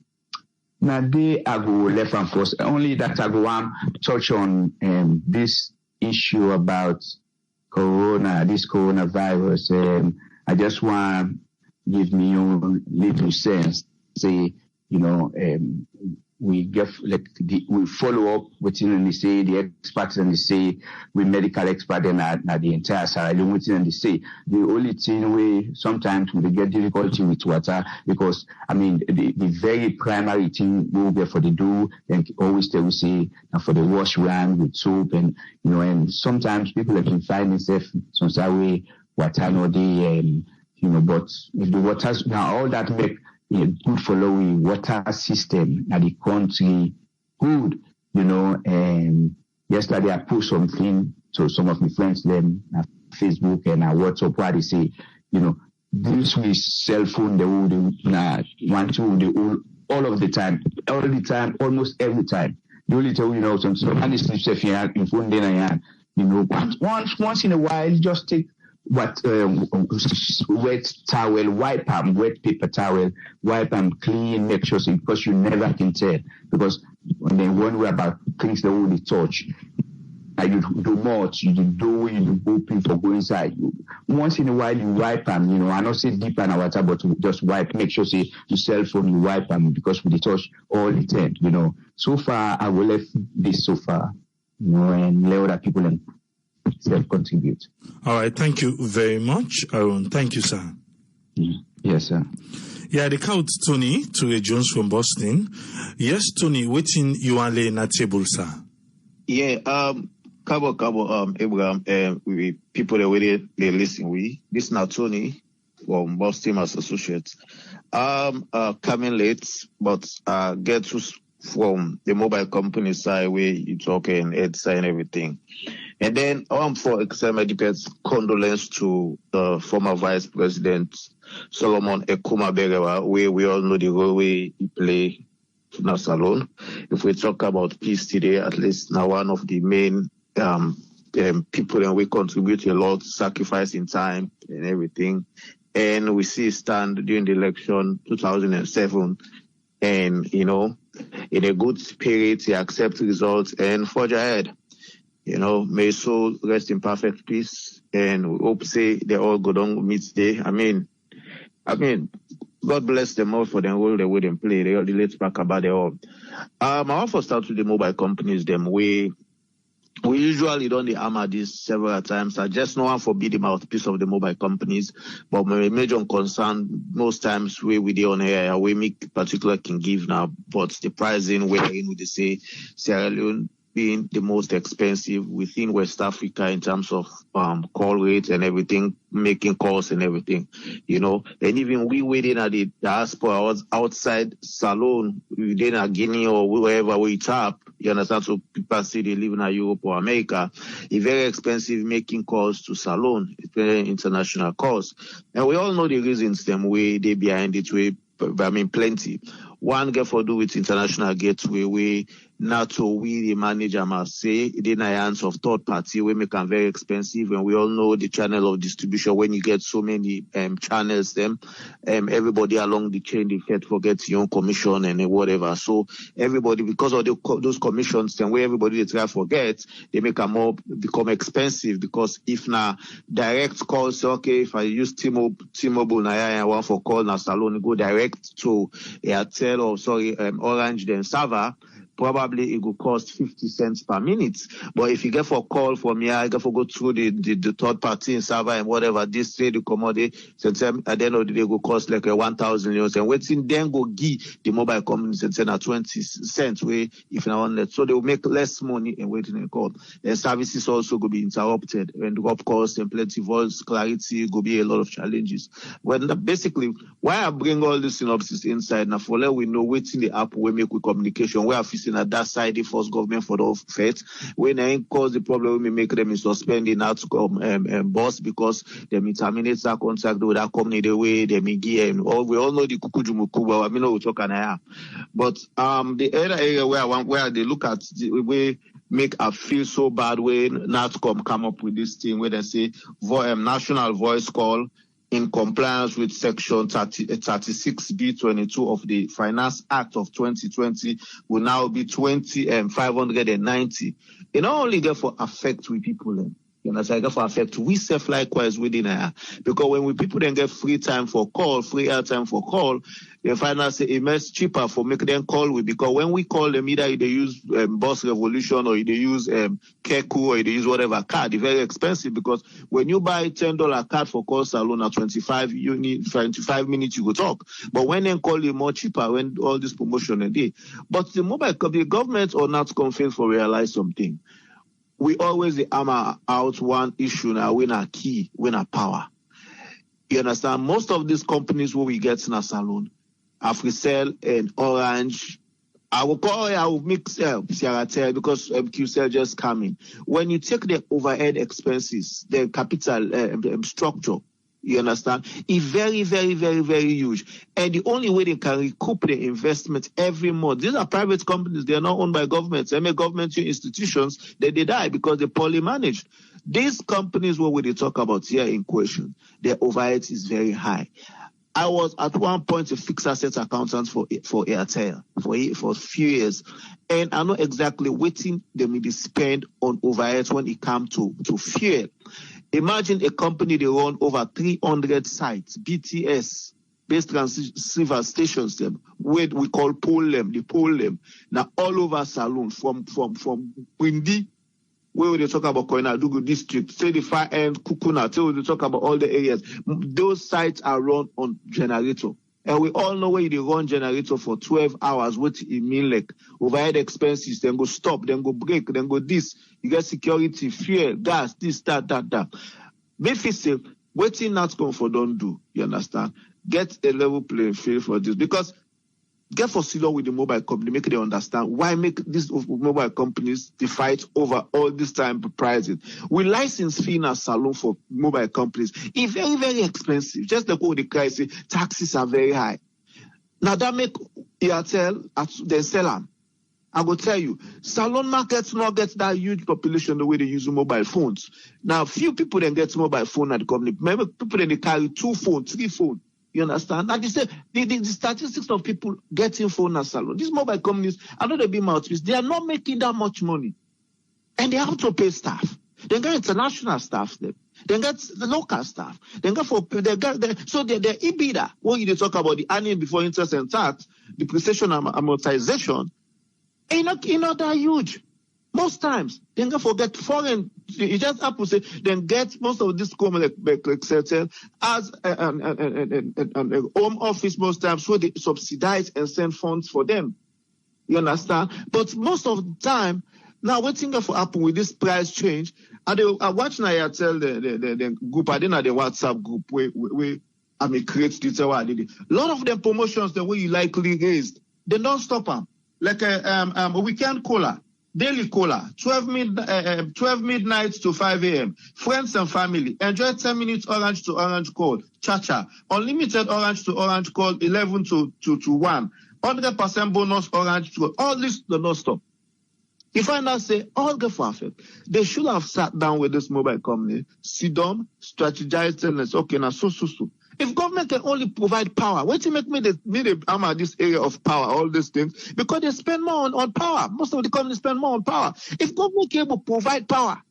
now they are go left and forth. Only that I go touch on this issue about this coronavirus. I just want to give me your little sense, say, you know, we get we follow up within the say the experts and the say with medical expert and the entire Sierra Leone within the say. The only thing we sometimes we get difficulty with water because the very primary thing we will get for the do and always tell we say for the wash run with soap and and sometimes people can find themselves some way water no they but if the waters now all that make good following water system at the country good, and yesterday I put something to some of my friends them on Facebook and WhatsApp where they say, this with cell phone they would want to all of the time, almost every time. They only tell somebody sleeps if you have in phone then once in a while just take wet towel, wipe them, wet paper towel, wipe them clean, make sure because you never can tell. Because when they wonder about things that only touch, you do much, you do open for go inside. Once in a while you wipe them, I not say deep in water, but just wipe, make sure say your cell phone you wipe them because we touch all the time, So far I will left this so far, and let other people and self-contribute. All right, thank you very much, Aaron. Thank you, sir. Yes, sir. Yeah, the count Tony to Jones from Boston. Yes, Tony, waiting you are laying at table, sir. Yeah, Abraham, we people that waited, they listen. This is now Tony from Boston as Associates. Coming late, but get to from the mobile company side where you talking Ed side and everything. And then for example, depends condolence to the former Vice President Solomon Ekuma Berewa, where we all know the role he play in Salon. If we talk about peace today, at least now one of the main people and we contribute a lot, sacrificing time and everything. And we see stand during the election 2007 and in a good spirit he accept results and forge ahead. May soul rest in perfect peace, and we hope say they all go down meet day. I mean, God bless them all for the role they would play. They all relate back about their own. I want to start with the mobile companies. Them we usually don't hammer this several times. I just know one forbid the mouthpiece of the mobile companies, but my major concern most times we the on air we make particular can give now, but the pricing wherein we say Sierra Leone being the most expensive within West Africa in terms of call rates and everything, making calls and everything, and even we waiting at the diaspora outside Salon, within a Guinea or wherever we tap, you understand? So people say they live in Europe or America, it's very expensive making calls to Salon. It's very international calls. And we all know the reasons them way they behind it way, plenty. One get for do with international gateway way NATO we the manager must say it in the hands of third party we make them very expensive, and we all know the channel of distribution when you get so many channels everybody along the chain they forget your own commission and whatever. So everybody, because of those commissions and where everybody they try to forget, they make them more become expensive, because if now direct calls, okay, if I use T-Mobile now I want for call now Salon go direct to Airtel or Orange then server, probably it will cost 50 cents per minute. But if you get for call from here, you get for go through the third party in server and whatever, this trade the commodity, at the end of the day, will cost like 1,000 euros. And waiting then go give the mobile companies at 20 cents way if you want that. So they will make less money and waiting and call. And services also will be interrupted, and of course, and plenty voice clarity will be a lot of challenges. Well, basically, why I bring all this synopsis inside now for let we know waiting the app we make with communication, we are facing at that side the first government for the faith. When they cause the problem, we make them suspending outcome boss because they terminate that contract with that company the way they may give. We all know the kukujumukuba. I mean, we talk on but the other area where they look at the way make I feel so bad when NATCOM come up with this thing where they say national voice call in compliance with Section 36B22 of the Finance Act of 2020 will now be 20,590. It not only therefore affect with people, You know, so for affect we self likewise within here. Because when people then get free time for call, free airtime for call, they find out say it makes cheaper for make them call with. Because when we call them, either they use Boss Revolution or they use Keku or they use whatever card, it's very expensive. Because when you buy $10 card for call salon at 25 minutes you go talk. But when they call you more cheaper when all this promotion a day. But the mobile company, government or not confident for realize something. We always hammer out one issue now, win a key, win a power. You understand? Most of these companies where we get in a salon, Africell and Orange, I will mix Sierra because QCell just coming. When you take the overhead expenses, the capital structure, you understand? It's very, very, very, very huge. And the only way they can recoup the investment every month, these are private companies, they are not owned by governments. They make government institutions, they die because they're poorly managed. These companies, what we talk about here in question, their overhead is very high. I was at one point a fixed asset accountant for Airtel for a few years. And I know exactly what they may be spent on overheads when it comes to fuel. Imagine a company they run over 300 sites, BTS, base transceiver stations, them, where we call they pull them. Now all over Saloon, from Windy, where they talk about Koinadugu district, say the far end, Kukuna, till they talk about all the areas. Those sites are run on generator. And we all know where they run generator for 12 hours, what it mean like overhead expenses, then go stop, then go break, then go this. You get security, fuel, gas, this, that. Maybe say, waiting not come for don't do, you understand? Get a level playing field for this. Because get for sit down with the mobile company, make them understand why make these mobile companies the fight over all this time pricing. We license fee in a salon for mobile companies. It's very, very expensive. Just like what the guy say, taxes are very high. Now that make Airtel, they sell them. I will tell you, salon markets not get that huge population the way they use mobile phones. Now, few people then get mobile phone at the company. Maybe people then they carry 2 phones, 3 phones. You understand? Like you say, the statistics of people getting phone at salon. These mobile companies, I know they be mouthpiece, they are not making that much money. And they have to pay staff. They get international staff, they get the local staff. They get so they're EBITDA. When you talk about the earning before interest and tax, depreciation and amortization, ain't not that huge. Most times, they can forget foreign. You just have to say, then get most of this company like Sectoral as a home office most times, so they subsidize and send funds for them. You understand? But most of the time, now waiting for happen with this price change, I watch now I tell the group, I didn't the WhatsApp group where I may create detail. A lot of them promotions the way you likely raised, they don't stop them. Like a weekend caller. Daily caller, 12 midnight to 5 a.m. Friends and family. Enjoy 10 minutes orange to orange call. Cha-cha. Unlimited orange to orange call, 11 to 1. 100% bonus orange to all this do not stop. If I now say all the perfect, they should have sat down with this mobile company, sit down, strategize, tell us, okay, now so. If government can only provide power, why do you make me hammer this area of power, all these things? Because they spend more on power. Most of the companies spend more on power. If government can provide power,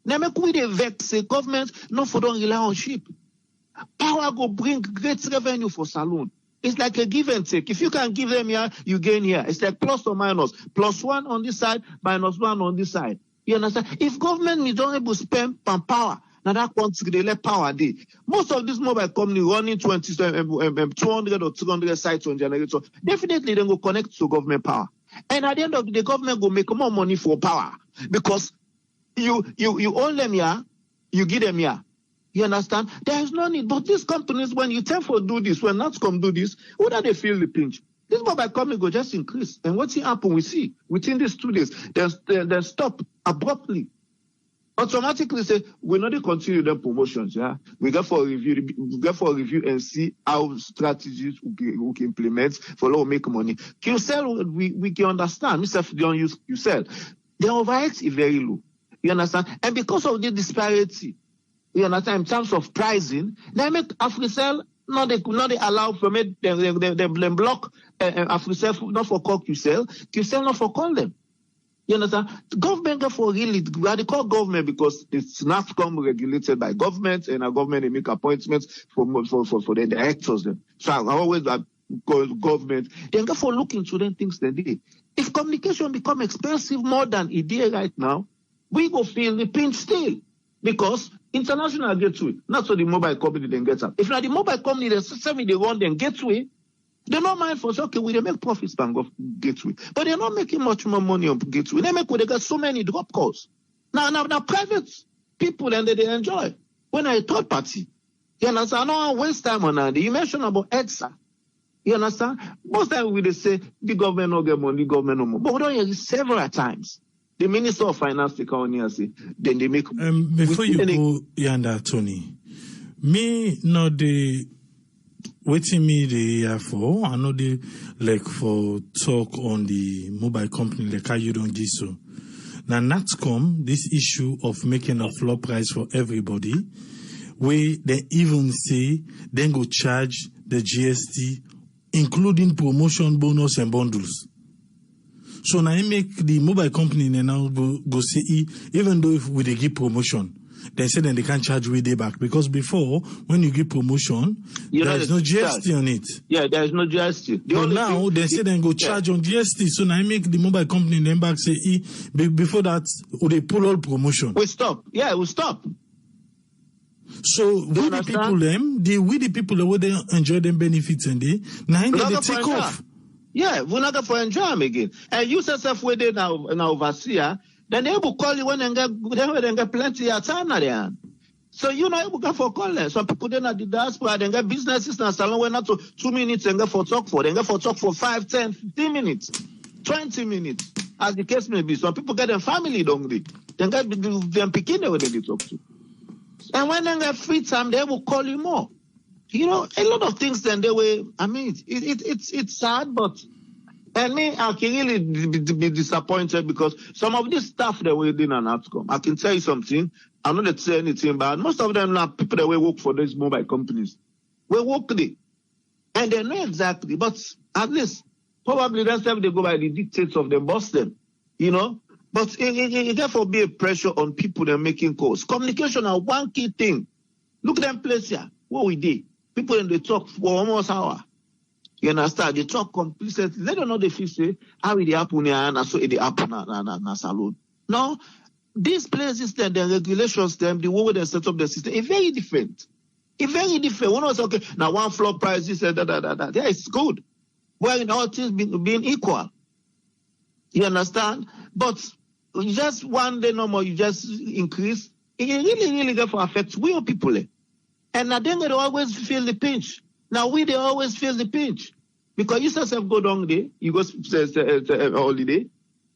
now make we the vex say government not for don't rely on sheep. Power go bring great revenue for saloon. It's like a give and take. If you can give them here, you gain here. It's like plus or minus. +1 on this side, -1 on this side. You understand? If government is not able to spend on power, now that country they let power day. Most of these mobile companies running 200 or 200 sites on generator, definitely they will connect to government power. And at the end of the day, government will make more money for power because you own them here, you give them here. You understand? There is no need. But these companies, when you tell for do this, when NATSCOM do this, who do they feel the pinch? This mobile company go just increase. And what's happen? We see within these 2 days, they stop abruptly. Automatically say we're not going to continue the promotions. Yeah, we go for a review and see how strategies we can implement for low make money. QCell, we can understand. Mr. Don't use QCell. The overheads is very low. You understand? And because of the disparity, you understand, in terms of pricing, they make Africell not they allow from it. They block Africell not for call QCell not for call them. You understand? The government therefore really, they call government because it's NAFCOM regulated by government, and a government they make appointments for the directors. Them. So I always call government. They therefore look into them things they did. If communication become expensive more than it is right now, we will feel the pinch still because international gateway, not so the mobile company then gets up. If not the mobile company, they run them gateway. They don't mind for okay, we make profits bank of gateway, but they're not making much more money on gateway. They got so many drop calls. Now private people and they enjoy. When I third party, you understand? I don't waste time on that. You mentioned about EDSA. You understand? Most times we say the government no get money, the government no more. But we don't hear it several times. The Minister of Finance they come here say then they make. Before you go, Yanda Tony, me not the. Waiting me the for I know the like for talk on the mobile company like how you don't do so. Now NATCOM, this issue of making a floor price for everybody, where they even say then go charge the GST, including promotion bonus and bundles. So now I make the mobile company now go say even though if we they give promotion. They said then they can't charge way day back because before when you give promotion, there is no GST on it. Yeah, there is no GST. But now they say then go charge on GST. So now I make the mobile company then back say before that they pull all promotion. We stop. Yeah, we stop. So we the people the people that would enjoy them benefits and they take off. Yeah, we're not going to enjoy them again. And you yourself where they now overseer. Then they will call you when they get plenty of time there. So you know you go for call them. Some people then at the diaspora they get businesses now salon when not to 2 minutes and get for talk for. They get for talk for 5, 10, 15 minutes, 20 minutes, as the case may be. Some people get them family don't they? They get them picking where they talk to. And when they get free time, they will call you more. You know, a lot of things then they will. I mean, it's sad, but. And me, I can really be disappointed because some of this stuff that we're doing an outcome. I can tell you something. I'm not going to say anything, but most of them are people that we work for these mobile companies. We work there. And they know exactly, but at least probably that's time they go by the dictates of them, boss them, you know. But it therefore be a pressure on people that are making calls. Communication are one key thing. Look at them place here. What we did. People in the talk for almost an hour. You understand? They talk completely. They don't know the feel say how it happen here and so it happen na salon. No, these places then the regulations them the way they set up the system is very different. It's very different. One was okay. Now one floor price is that. Yeah, it's good. Well, in all things being equal. You understand? But just one day no more, you just increase. It really therefore affects real people. And now then they always feel the pinch. Now they always feel the pinch. Because you yourself go down there, you go holiday,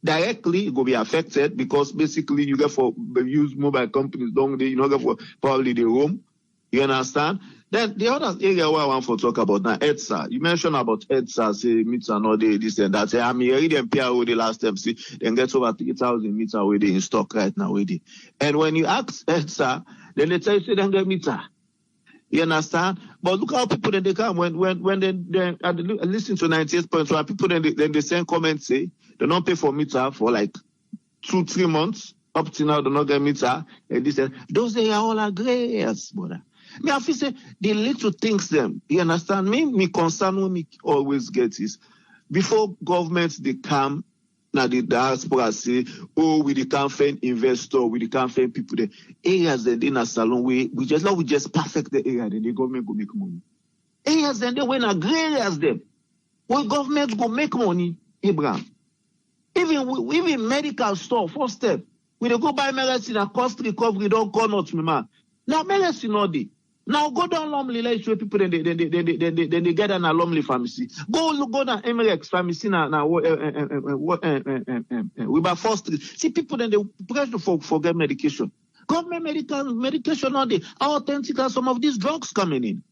directly you go be affected because basically you get for use mobile companies down there, you know, get for holiday home. You understand? Then the other area where I want to talk about now, EDSA. You mentioned about EDSA, say meter no day, this and that. Say, I'm hearing them PRO the last time, see, then get over 3,000 meter already in stock right now already. And when you ask EDSA, then they tell you say then get meter. You understand? But look how people then they come when they listen to 98.1 people then they send comments say they don't pay for meter for like 2-3 months up to now they don't get meter and this and those they are all are gray areas, brother. Me I feel say the little things them. You understand me? Me concern when me always get is before governments they come. Now the diaspora say, oh, we can't find investor, we can't find people there. Areas that in a salon we just perfect the area, then the government go make money. Areas then they when a gray areas them. When government go make money, Abraham. Even medical store, first step. We they go buy medicine and cost recovery, don't call not me man. Now medicine all day. Now go down Lumley, let's show people then they get an Lumley pharmacy. Go down Emirates pharmacy now we buy first. See people then they pressure for get medication. Government medication all day. How authentic are some of these drugs coming in?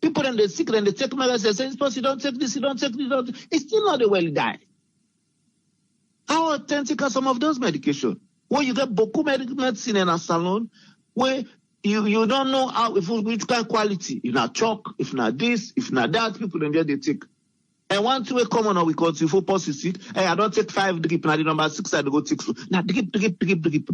People then they sick and they take medicine. Say you don't take this, you don't take this. It's still not the well die. How authentic are some of those medication? Where you get beaucoup medicine in a salon where you don't know how which kind of quality. If not chalk, if not this, if not that, people then they take. And one two common on we call for policy. Hey, I don't take 5 drip, now the number 6 I go take 2. Now drip.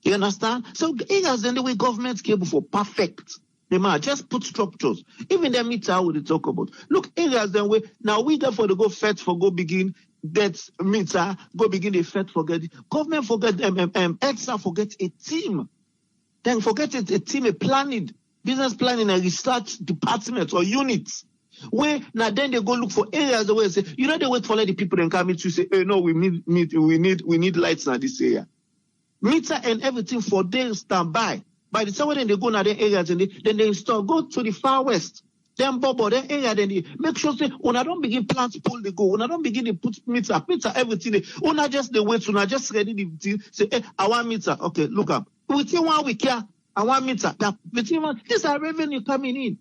You understand? So areas then the way government cable for perfect. They might just put structures. Even the meter we talk about. Look, areas then way now we therefore the go fetch for go begin that meter, go begin the fetch forget. Government forget EDSA forget a team. Then forget it, a team, a planning, business planning and research department or units. Where now then they go look for areas where they say, you know, they wait for the people and come in to say, hey, no, we need lights in this area. Meter and everything for their standby. By the time when they go now the areas and then they install, go to the far west. Then bubble that area, then they make sure say, when I don't begin plants pull they go, when I don't begin to put meter everything, when I just the wait, when I just ready the thing, say, hey, I want meter. Okay, look up. Within 1 week here, I want meter. Now, these are revenue coming in.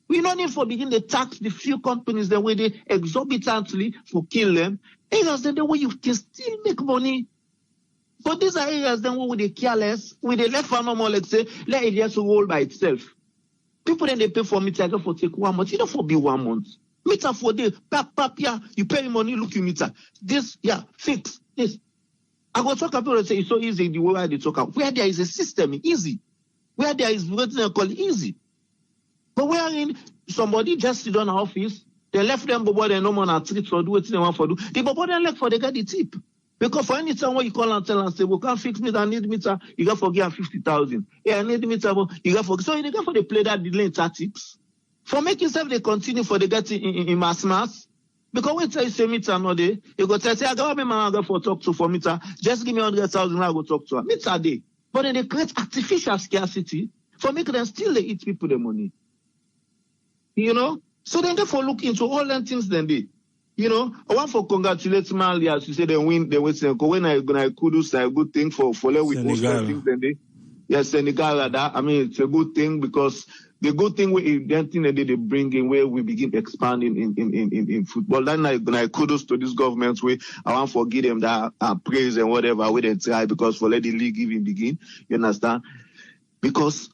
We don't need for begin to tax the few companies the way they exorbitantly for kill them. Areas then the way you can still make money. But these are areas then where they careless, with the left farmer more like say, let it just roll by itself. People then they pay for meter for take 1 month. You don't for be 1 month. Meter for day, yeah, you pay money, look you meter. This, yeah, fix this. I go talk about it say it's so easy the way they talk about. Where there is a system, easy. Where there is what they call easy. But where in somebody just sit on the office, they left them but they no more na treat for do what they want for do. The but then left for they get the tip. Because for any time when you call and tell and say, we can't fix meter, I need meter, you got to forget 50,000. Yeah, I need meter, you got to forget. So you got for they play that delay tactics. For make yourself they continue for they get in mass. Because when you say meter no day, you go tell say, I got me man go for talk to for meter, just give me 100,000, I go talk to her. Meter day. But then they create artificial scarcity for making them still they eat people the money. You know? So then therefore look into all them things then they. You know, I want for congratulate Mali as you say they win the Western. When I kudos a good thing for let we post things then they. Yes, Senegal that. I mean it's a good thing because the good thing we then thing that they bring in where we begin expanding in football. Then I kudos to this government way. I want to give them that praise and whatever we they try because for let the league even begin. You understand? Because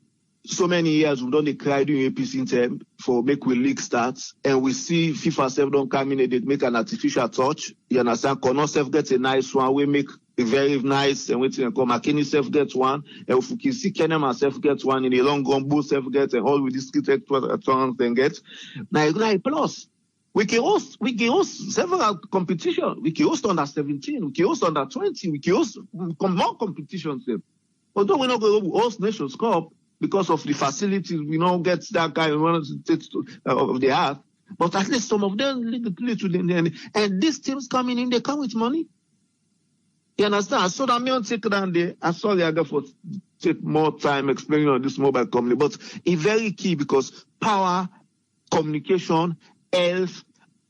so many years we've done the cry during APC term for make we league starts and we see FIFA self don't come in and they make an artificial touch. You understand? Kono self gets a nice one, we make a very nice and waiting and come McKinney self gets one, and if we can see Kenem and self gets one in the long gumbo self gets and all with this turns and get. Now plus. We can host several competitions. We can host under 17, we can host under 20, we can host more competitions. Although we're not going to host Nations Cup, because of the facilities, we don't get that kind of the earth. But at least some of them little and these teams coming in, they come with money. You understand? So that me take down there. I saw the other for take more time explaining on this mobile company, but it's very key because power, communication, health,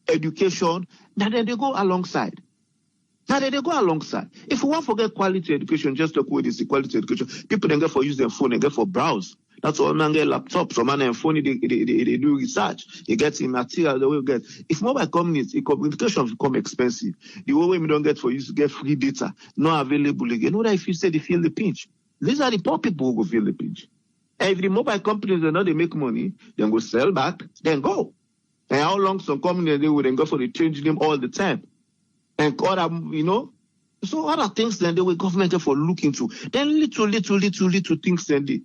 education, now then they go alongside. If we want to forget quality education, just talk with this quality education. People then get for use their phone and get for browse. That's all man get laptops, so man and phone they do research. They get in material the way we get. If mobile companies, communication become expensive, the way we don't get for you to get free data, not available again. You know that if you say they feel the pinch, these are the poor people who will feel the pinch. And if the mobile companies they know they make money, then go sell back, then go. And how long some companies they will then go for the change them all the time. And other, you know, so other things then the way government for look into. Then little things then they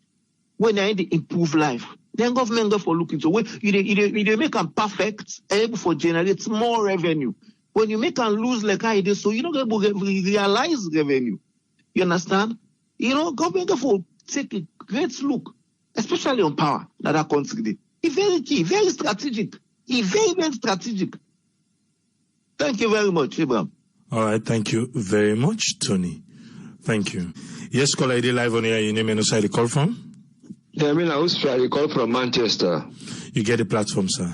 when they improve life. Then government go for look into when you make them perfect, able for generate more revenue. When you make them lose like I did, so you don't get realize revenue. You understand? You know, government go for take a great look, especially on power that our country. It's very key, very strategic. It's very strategic. Thank you very much, Abraham. All right, thank you very much, Tony. Thank you. Yes, caller, ID live on here. Your name and where you call from? Yeah, I mean, I call from Manchester. You get the platform, sir.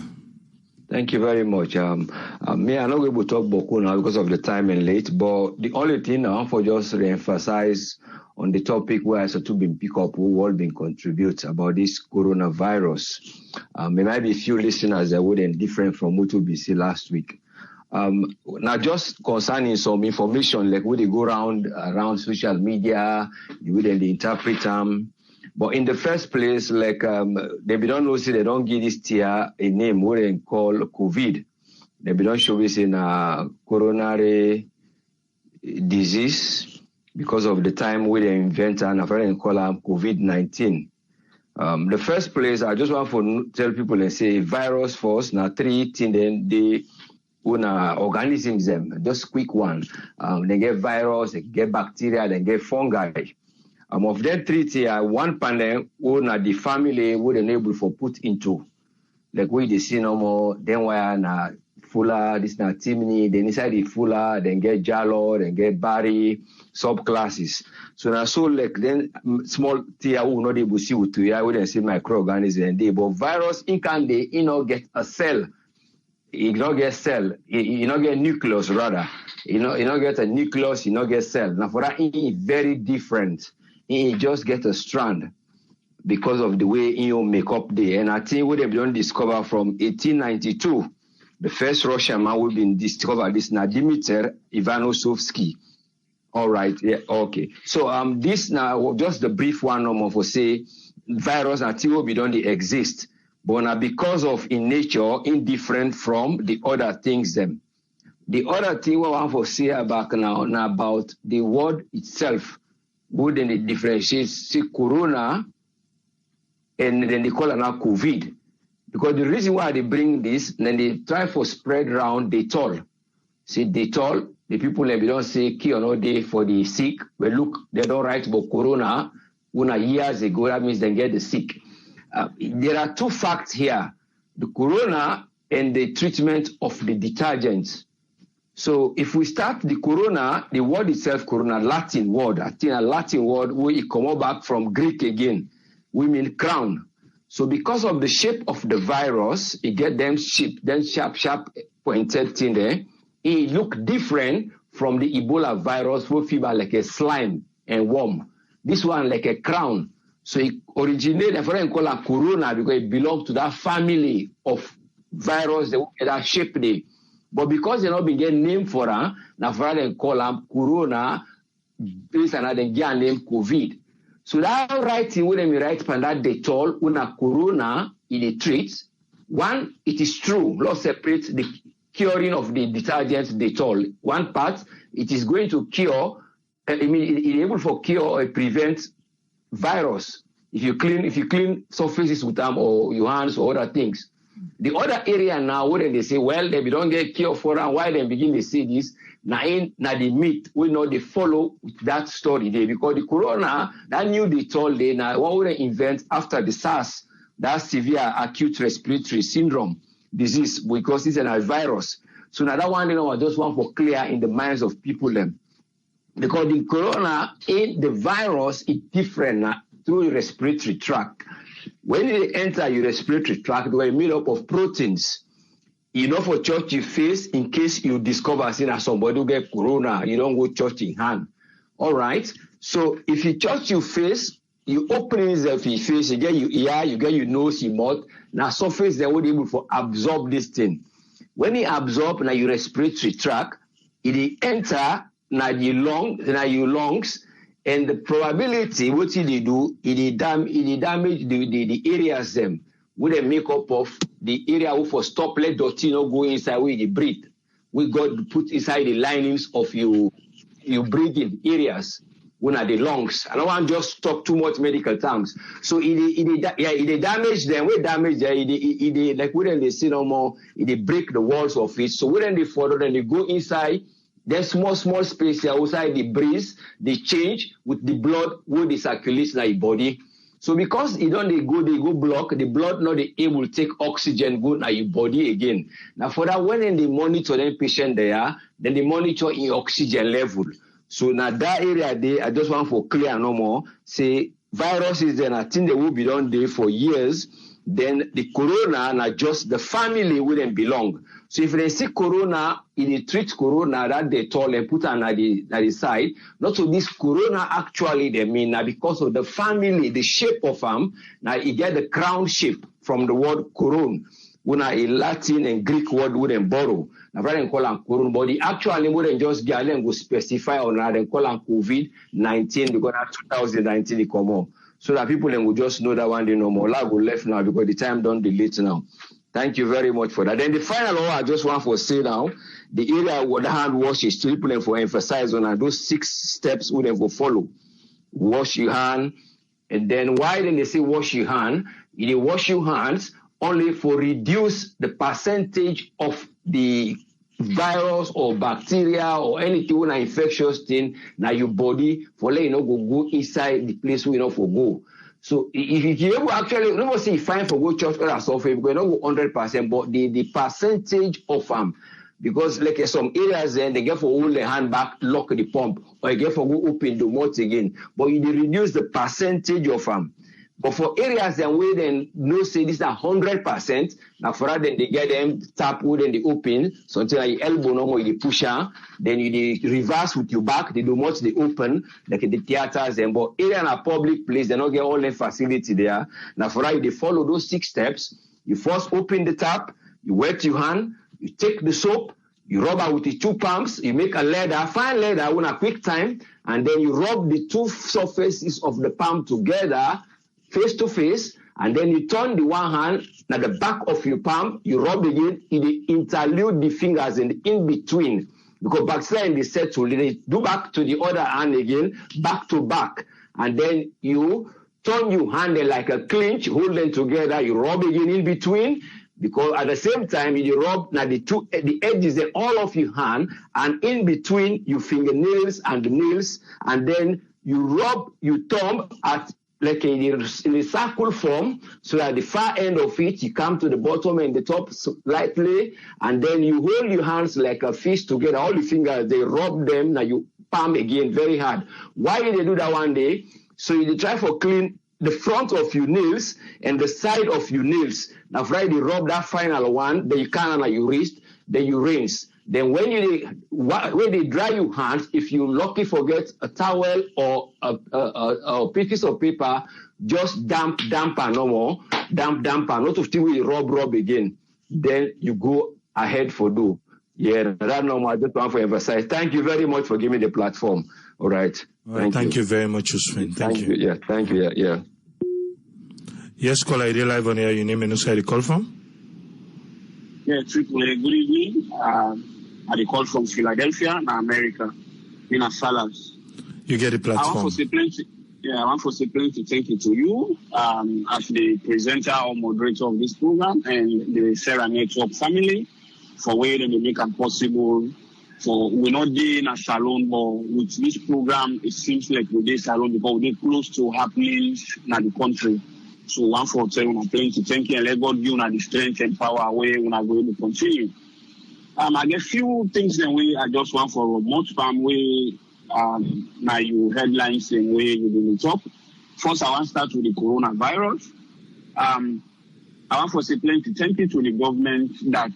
Thank you very much. Me, I'm not able to talk Boku now because of the time and late, but the only thing I want for just re-emphasize on the topic where I saw to be pick up who all been contribute about this coronavirus. There might be a few listeners that wouldn't different from what we see last week. Now just concerning some information, like would they go around social media, you wouldn't interpret them. But in the first place, like they don't know, say they don't give this tier a name what they call COVID. They don't show this in coronary disease because of the time we invent and call them COVID-19. The first place I just want to tell people and say virus first, now 3 things then they organisms them, just quick one. They get virus, they get bacteria, they get fungi. Of them 3 things, one panel the family would enable for put into. Like we see no more, then why na fuller, this na timney, then inside the fuller, then get jallo, then get barry, subclasses. So now so like then small tier who not able to see with you, I wouldn't say microorganisms and they, but virus in can they get a cell. You not get cell, you not get nucleus rather. You not get a nucleus, you not get cell. Now for that it's very different. You just get a strand because of the way you make up there. And I think what they've done discover from 1892, the first Russian man will be discovered this now Dmitry Ivanosovsky. All right, yeah, okay. So this now just the brief one for say virus until will be done they exist. But now because of in nature indifferent from the other things them. The other thing we want to say about now about the word itself, wouldn't it differentiate see corona and then they call it now COVID. Because the reason why they bring this, then they try for spread around Dettol. See Dettol, the people they don't say key or no day for the sick. But look, they don't write about corona years ago, that means they get the sick. There are 2 facts here, the corona and the treatment of the detergents. So if we start the corona, the word itself, corona, Latin word, I think a Latin word, we come back from Greek again, we mean crown. So because of the shape of the virus, it get them sharp pointed thing there, it look different from the Ebola virus, who fever like a slime and worm. This one like a crown. So it originated, I call it corona because it belongs to that family of virus that shape there. But because they not been getting name for her, now for them call them corona, based on them get name COVID. So that writing when we write from that Dettol, una corona in the treats. One, it is true. Let's separate the curing of the detergent Dettol. One part, it is going to cure. I mean, it is able to cure or prevent virus. If you clean surfaces with them or your hands or other things. The other area now, where they say, well, they don't get cure for them, why they begin to say this, now the myth, we know they follow that story there, because the corona, that new Dettol they now, what would they invent after the SARS, that severe acute respiratory syndrome disease, because it's a virus. So now that one, I just want for clear in the minds of people them. Because the corona, the virus is different through the respiratory tract. When it enter your respiratory tract, they are made up of proteins. For church you face in case you discover somebody who get corona, you don't go church in hand. All right. So if you touch your face, you open yourself your face, you get your ear, you get your nose, your mouth. Now surface they will be able to absorb this thing. When it absorb now your respiratory tract, it enter now your lungs. And the probability, what they do, it damage the areas them with a makeup of the area who for stop let dirty not go inside where you breathe. We got to put inside the linings of your breathing areas, when are the lungs. I don't want to just talk too much medical terms. So it damage them, we damage them, it like when they see no more, it break the walls of it. So when they follow, then they go inside. There's small space outside the breeze, they change with the blood where they circulate in your body. So because they go block, the blood not able to take oxygen go to your body again. Now for that, when they monitor the patient there, then they monitor in oxygen level. So now that area there, I just want for clear no more, say viruses then I think they will be done there for years. Then the corona, now just the family wouldn't belong. So if they see corona, they treat corona that they told and put on the side. Not so this corona actually they mean now because of the family, the shape of them. Now you get the crown shape from the word coron. When a Latin and Greek word wouldn't borrow. Now rather than call them corona, but they actually wouldn't just get and go specify on that and call them COVID-19 because that's 2019 they come on. So that people then will just know that one day no more. Lag will left now because the time don't delete now. Thank you very much for that. Then the final one I just want to say now, the area where the hand wash is still putting for emphasize on, and those 6 steps we then go follow. Wash your hand, and then why then they say wash your hand? You wash your hands only for reduce the percentage of the virus or bacteria or anything an infectious thing na your body for let you know go inside the place where you know for go. So if you able actually never say fine for go church or something, because not go 100%, but the percentage of because like some areas then they get for hold the hand back, lock the pump, or you get for go open the mouth again. But you reduce the percentage of But for areas then where then no say this is 100%, now for that then they get them tap wood and they open, so until you elbow no more you push out, then you reverse with your back, they do much they open, like in the theaters and but area in a public place, they don't get all the facility there. Now for that they follow those 6 steps. You first open the tap, you wet your hand, you take the soap, you rub out with the 2 palms, you make a leather, fine leather in a quick time, and then you rub the 2 surfaces of the palm together face to face, and then you turn the one hand at the back of your palm, you rub again, you interlude the fingers in between, because bacteria in the settle, they do back to the other hand again, back to back, and then you turn your hand like a clinch, hold them together, you rub again in between, because at the same time you rub now the edges of all of your hand, and in between your fingernails and the nails, and then you rub your thumb at like in a circle form, so at the far end of it, you come to the bottom and the top slightly, and then you hold your hands like a fist together, all the fingers, they rub them, now you palm again very hard. Why did they do that one day? So you try for clean the front of your nails and the side of your nails. Now Friday, rub that final one, then you can on your wrist, then you rinse. Then when they dry your hands, if you lucky forget a towel or a piece of paper, just damp and no more, damp and not to still rub again. Then you go ahead for do. Yeah, that normal. I just want to emphasize. Thank you very much for giving me the platform. All right. Thank you very much, Usman. Thank you. Yeah, thank you. Yeah. Yes, caller, I live on air. Your name and where you call from? Yeah, Triple A. Good evening. I call from Philadelphia, America, in Salas. You get the platform. I want to say plenty thank you to you as the presenter or moderator of this program and the Sarah Network family for waiting to make it possible. For we're not doing a salon, but with this program, it seems like we're doing salon because we're close to happenings in the country. So one for saying plenty thank you and let God give you the strength and power where we're going to continue. I guess few things the way I just want for remote farm way now you headlines the way you will talk. First, I want to start with the coronavirus. I want to say plenty thank you to the government that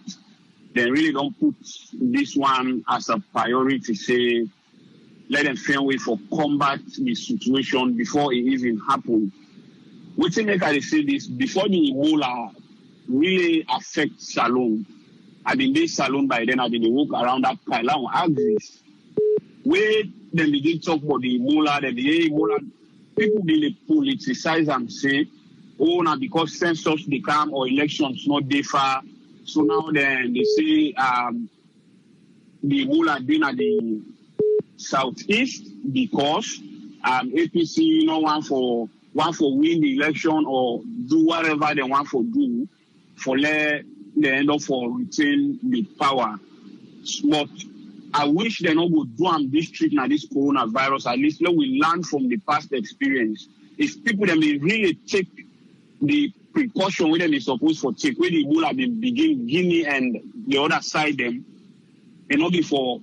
they really don't put this one as a priority. Say let them find way for combat the situation before it even happened. We think I say this before the Ebola really affect Salon. I've been this salon by then. I've been walk around that pylon axis. Where then they did talk about the Ebola, the Ebola. People really politicize and say, oh, now because census become or elections not differ. So now then they say the Ebola been at the southeast because APC want for win the election or do whatever they want for do for let they end up for retain the power. But I wish they not go do this treat now this coronavirus. At least let we learn from the past experience. If people them they really take the precaution where they supposed for take, where the Ebola been begin Guinea and the other side them, and not before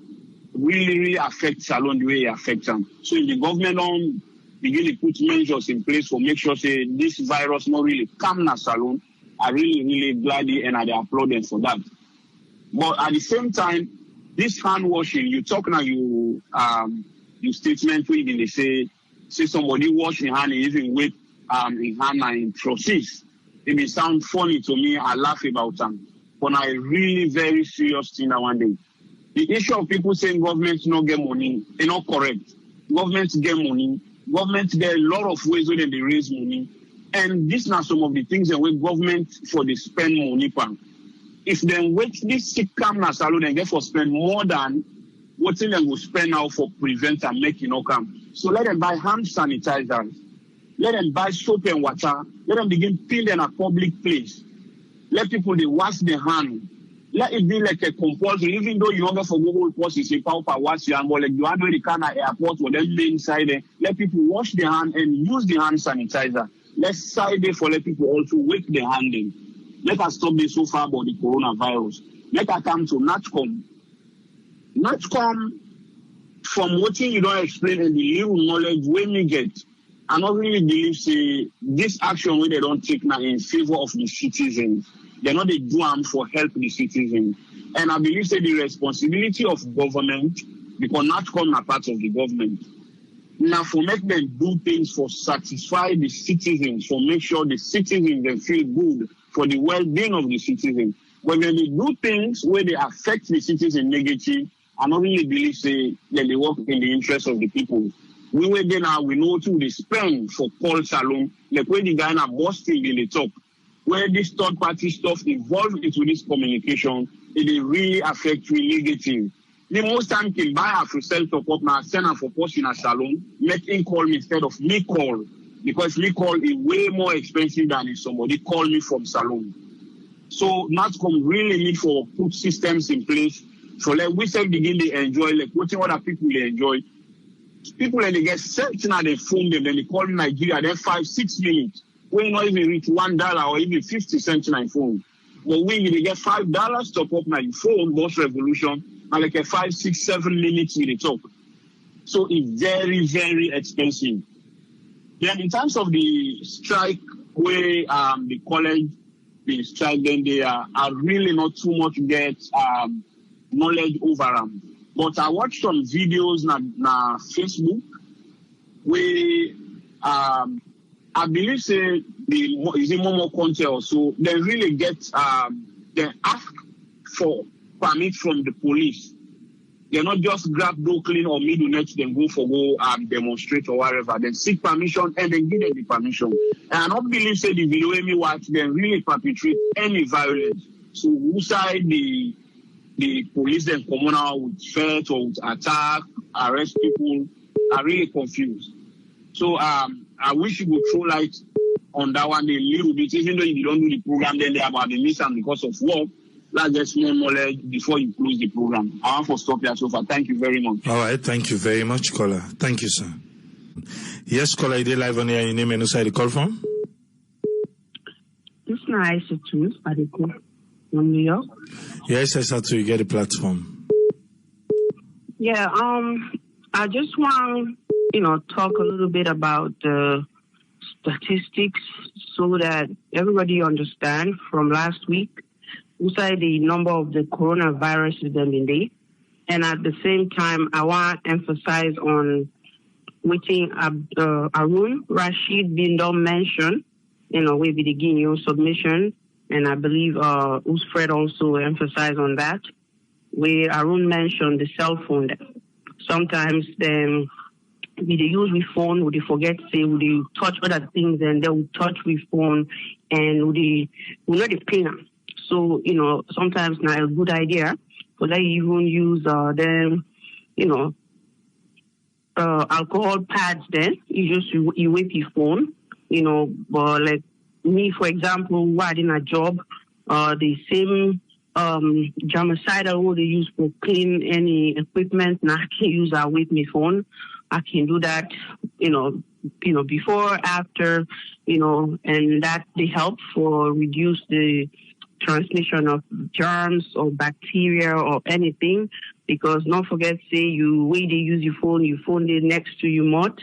really affect Salon the way it affects them. So if the government don't begin to put measures in place for make sure say this virus not really come na Salon, I really glad and I applaud them for that. But at the same time, this hand washing, you talk now you statement where they say somebody wash in hand and even wait in hand and in process. It may sound funny to me, I laugh about them. But I really very serious thing that one day. The issue of people saying governments not get money, they're not correct. Governments get money. Governments get a lot of ways where they raise money. And these are some of the things that we government for the spend money pan. If they wait this sick come na salon and get for spend more than what they will spend now for prevent and make come. So let them buy hand sanitizers. Let them buy soap and water. Let them begin peel in a public place. Let people they wash their hand. Let it be like a compulsory, even though you don't for Google Post is a power wash your hand, but like you have the kind of airport or them inside there. Let people wash their hand and use the hand sanitizer. Let's side it for let people also wake their hand in. Let us stop this so far about the coronavirus. Let us come to NATCOM. NATCOM, from what you don't explain and the little knowledge when we get, I don't really believe say this action where they don't take now in favor of the citizens. They're not the do for help the citizens. And I believe say the responsibility of government, because NATCOM are part of the government. Now for make them do things for satisfy the citizens, for make sure the citizens they feel good for the well-being of the citizens. But when they do things where they affect the citizens negative, I don't really believe say that they work in the interest of the people. We were there now, we know to they spend for call salon, like where the guy now busting in the top, where this third party stuff involved into this communication, it really affect you negative. The most time can buy her for sell top up now, send her for post in a salon, make him call me instead of me call. Because me call is way more expensive than if somebody call me from salon. So NATCOM really need for put systems in place. So let we say begin to enjoy, like what other people they enjoy. People and they get sent now they phone them, then they call Nigeria, then 5-6 minutes. We not even reach $1 or even 50 cents in my phone. But when you get $5 top up my phone, boss revolution, and like a 5-6-7 minutes with the talk. So it's very, very expensive. Then in terms of the strike where the college the strike, then they are really not too much get knowledge over them. But I watched some videos na Facebook where I believe say is it more content or so they really get they ask for permit from the police. They're not just grab door clean or middle net, then go demonstrate or whatever. Then seek permission and then give them the permission. And I don't believe say the video me watch then really perpetrate any violence. So who side the police then come out with threat or with attack, arrest people are really confused. So I wish you would throw light on that one a little bit, even though you don't do the program, then they are about the mission because of work. Let's get more knowledge before you close the program. I want to stop here so far. Thank you very much. All right, thank you very much, caller. Thank you, sir. Yes, caller, you did live on here. Your name and who the call from? This is Aisha too. I did call from New York. Yes, I said to you get the platform. Yeah, I just want talk a little bit about the statistics so that everybody understand from last week. Inside the number of the coronavirus is in there. And at the same time, I want to emphasize on waiting Arun Rashid being done mention, we begin your submission. And I believe Usfred also emphasized on that, where Arun mentioned the cell phone. Sometimes then we use with phone, we forget say we touch other things and then we touch with phone and we not the cleaner. So, sometimes not a good idea, but they even use alcohol pads then. You whip your phone, but like me, for example, while in a job, the same germicidal they use for clean any equipment, now I can use with my phone. I can do that, before, after, and that they help for reduce the transmission of germs or bacteria or anything, because don't forget, say you way they use your phone is next to your mouth,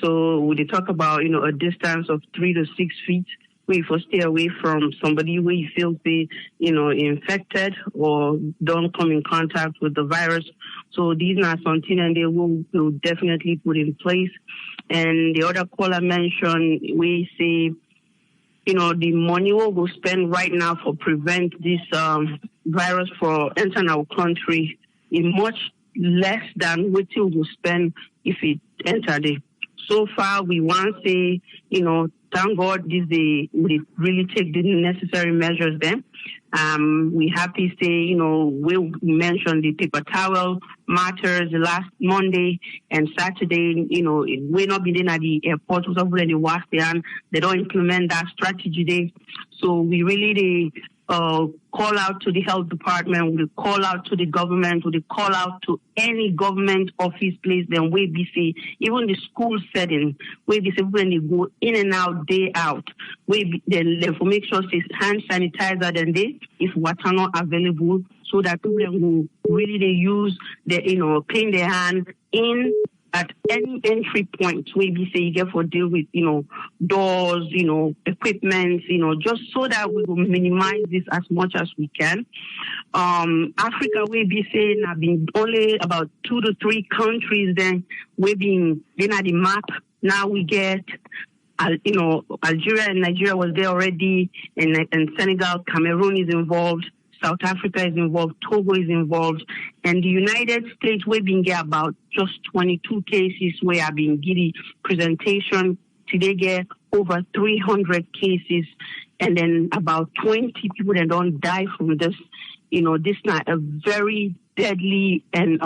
so when they talk about, a distance of 3 to 6 feet, where you stay away from somebody where you feel say, infected or don't come in contact with the virus. So these are something and they will definitely put in place. And the other caller mentioned, we say, the money we'll go spend right now for prevent this virus for entering our country is much less than what we will spend if it entered it. So far, we want to say, thank God we really take the necessary measures then. We happy to say, we mentioned the paper towel matters last Monday and Saturday, we're not been in at the airport, they don't implement that strategy there. So we really call out to the health department, we call out to the government, we call out to any government office place, then we be say, even the school setting, we be say when they go in and out, day out, then for make sure it's hand sanitizer then they, if water not available, so that people who really they use clean their hands in at any entry point, maybe say you get for deal with, doors, equipment, just so that we will minimize this as much as we can. Africa, we be saying, have been only about 2 to 3 countries then we've been at the map. Now we get, Algeria and Nigeria was there already, and Senegal, Cameroon is involved. South Africa is involved, Togo is involved, and the United States, we've been get about just 22 cases where I've been getting presentation. Today get over 300 cases, and then about 20 people that don't die from this. This not a very deadly and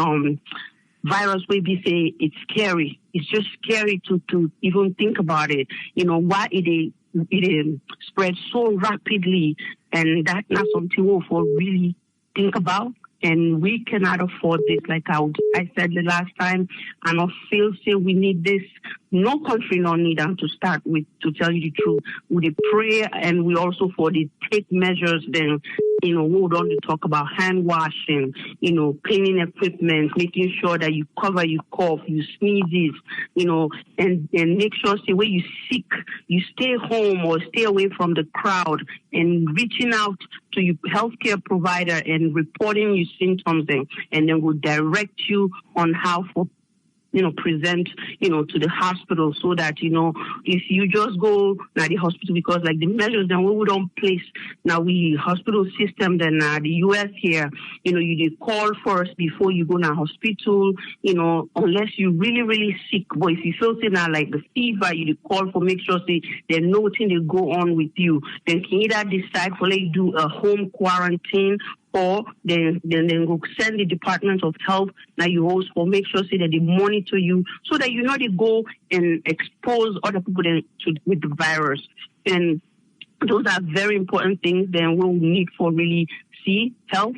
virus where we say it's scary. It's just scary to even think about it. Why it spreads so rapidly, and that's not something we'll really think about. And we cannot afford this. Like I said the last time, I don't feel say we need this. No country no need them to start with, to tell you the truth. We pray, and we also for the take measures then, we don't talk about hand washing, cleaning equipment, making sure that you cover your cough, you sneezes, and make sure say when you sick, you stay home or stay away from the crowd, and reaching out to your healthcare provider and reporting your symptoms and then we'll direct you on how for present, to the hospital, so that, if you just go to the hospital, because like the measures that we don't place now, we hospital system, then the US here, you did call first before you go to hospital, unless you really, really sick. But if you feel now like the fever, you did call for make sure say there's nothing to go on with you. Then can either decide for like do a home quarantine, or then go send the Department of Health now you also make sure say that they monitor you, so that they go and expose other people with the virus. And those are very important things. Then we'll need for really see health.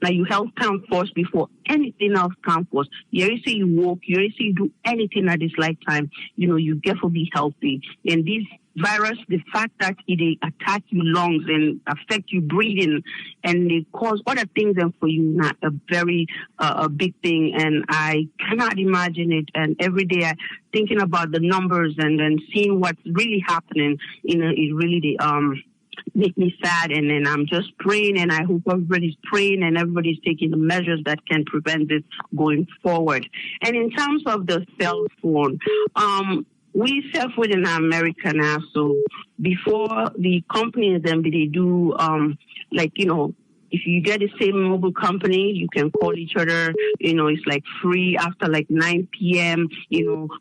Now your health come first before anything else comes first. You already say you walk, you already say you do anything at this lifetime, you get to be healthy. And this virus, the fact that it attack your lungs and affect your breathing, and they cause other things, and for you not a very a big thing. And I cannot imagine it. And every day I thinking about the numbers and then seeing what's really happening, it really make me sad. And then I'm just praying, and I hope everybody's praying and everybody's taking the measures that can prevent this going forward. And in terms of the cell phone, we self within America now. So before the companies, then they do if you get the same mobile company, you can call each other, it's like free after like 9 p.m.,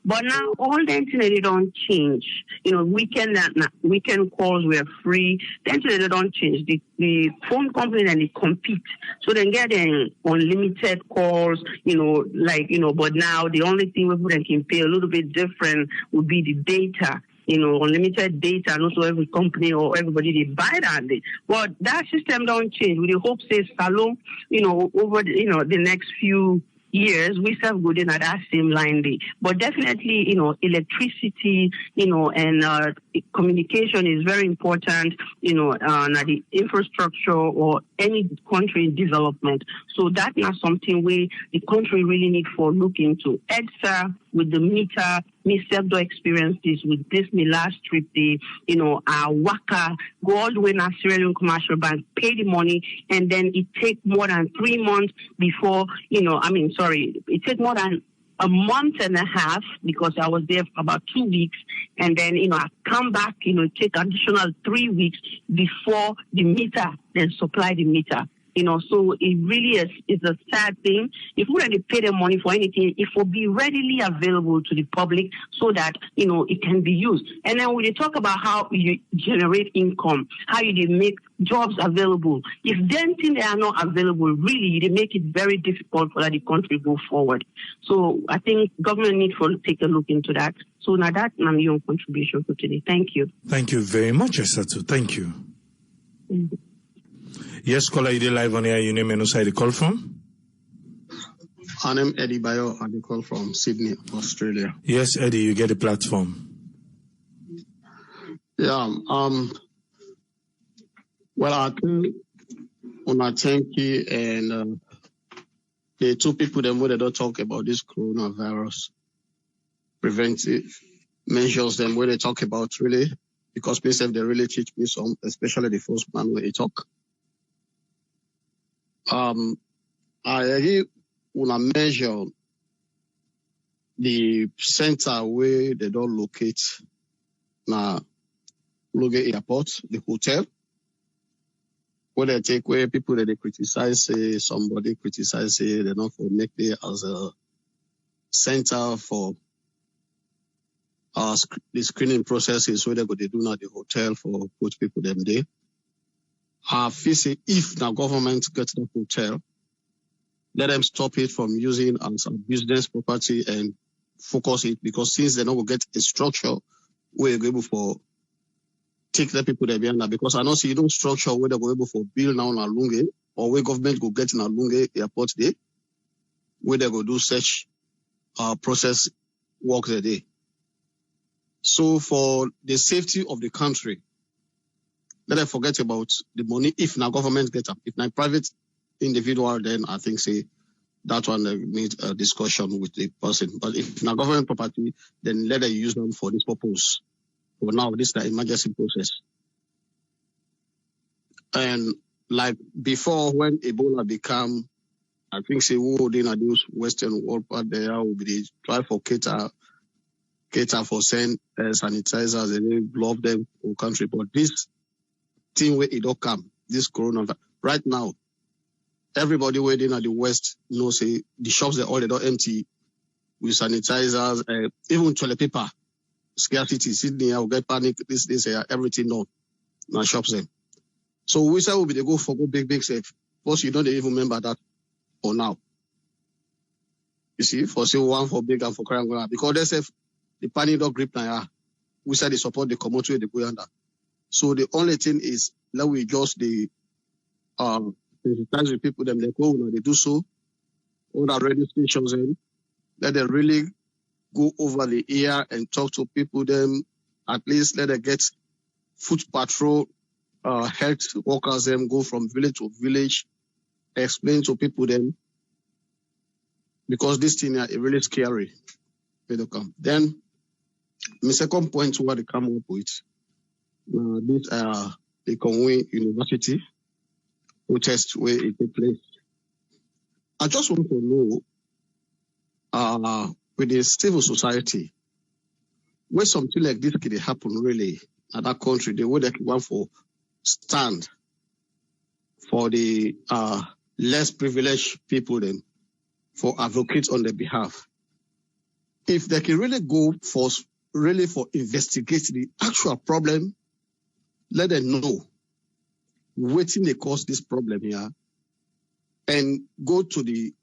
But now all the internet, they don't change. Weekend calls were free. The internet, they don't change. The phone company, then they compete. So they get unlimited calls, but now the only thing we can pay a little bit different would be the data. Unlimited data, and also every company or everybody, they buy that. But that system don't change. We hope, say, Salon, over the next few years, we still go in at that same line day. But definitely, electricity, and communication is very important, the infrastructure or any country in development. So that's not something the country really need for look into. EDSA with the meter, me self do experience this with this me last trip, our worker go all the way to Sierra Leone Commercial Bank, pay the money, and then it take more than 3 months before, it take more than a month and a half, because I was there for about 2 weeks, and then I come back, take additional 3 weeks before the meter then supply the meter. So it really is a sad thing. If we already pay them money for anything, it will be readily available to the public so that, it can be used. And then when you talk about how you generate income, how you make jobs available, if then things they are not available, really, they make it very difficult for the country to go forward. So I think government needs to take a look into that. So now that's my own contribution for today. Thank you. Thank you very much, Esatu. Thank you. Mm-hmm. Yes, caller, you live on air. Your name and where you call from? My name is Eddie Bayo. I call from Sydney, Australia. Yes, Eddie, you get the platform. Yeah. Well, I think on thank you and the two people that they don't talk about this coronavirus preventive measures. Them where they talk about really because myself they really teach me some, especially the first man where they talk. I agree when I measure the center where they don't locate na Luge Airport, the hotel, where they take where people that they criticize, say somebody criticize, say they not for make it as a center for the screening processes where they go they do not the hotel for put people them there. I feel say if the government gets the hotel, let them stop it from using as a business property and focus it because since they not get a structure where you're able for take the people there behind that because I don't see no structure where they're able for build now in Lunge or where government go get in Lunge airport there where they go do such process work the day. So for the safety of the country, let them forget about the money if now government get up. If now private individual, then I think say that one needs a discussion with the person. But if now government property, then let them use them for this purpose. For now, this is the emergency process. And like before, when Ebola become, I think say who in those Western world part there will be the try for cater for send sanitizers and they glove them for country. But this thing where it don't come, this coronavirus right now. Everybody waiting at the West knows say the shops they don't empty with sanitizers, even toilet paper, scarcity. Sydney, I will get panic. This everything no shops them. So we say will be they go for big safe. First you don't even remember that for now. You see, for say one for big and for crying because they say the panic don't grip now. We say they support the commodity they go under. So the only thing is let we just the sensitize the people them they go they do so all the radio stations in let them really go over the air and talk to people them at least let them get foot patrol health workers them go from village to village explain to people them because this thing is really scary. Then my second point what they come up with this the Conway University protest where it take place. I just want to know, with the civil society, where something like this can happen really at that country, the way they want for stand for the less privileged people then for advocates on their behalf. If they can really go for investigate the actual problem, let them know waiting they cause this problem here and go to the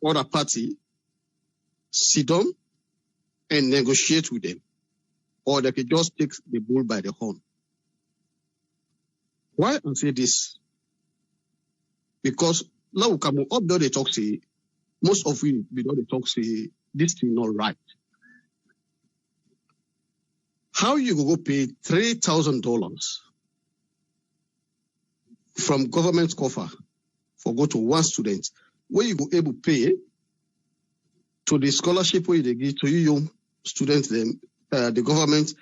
other party, sit down and negotiate with them. Or they can just take the bull by the horn. Why I say this? Because now we come up there they talk say most of you know they talk say this thing not right. How you go pay $3,000 from government coffer for go to one student, where you go able pay to the scholarship where they give to you young students them, the government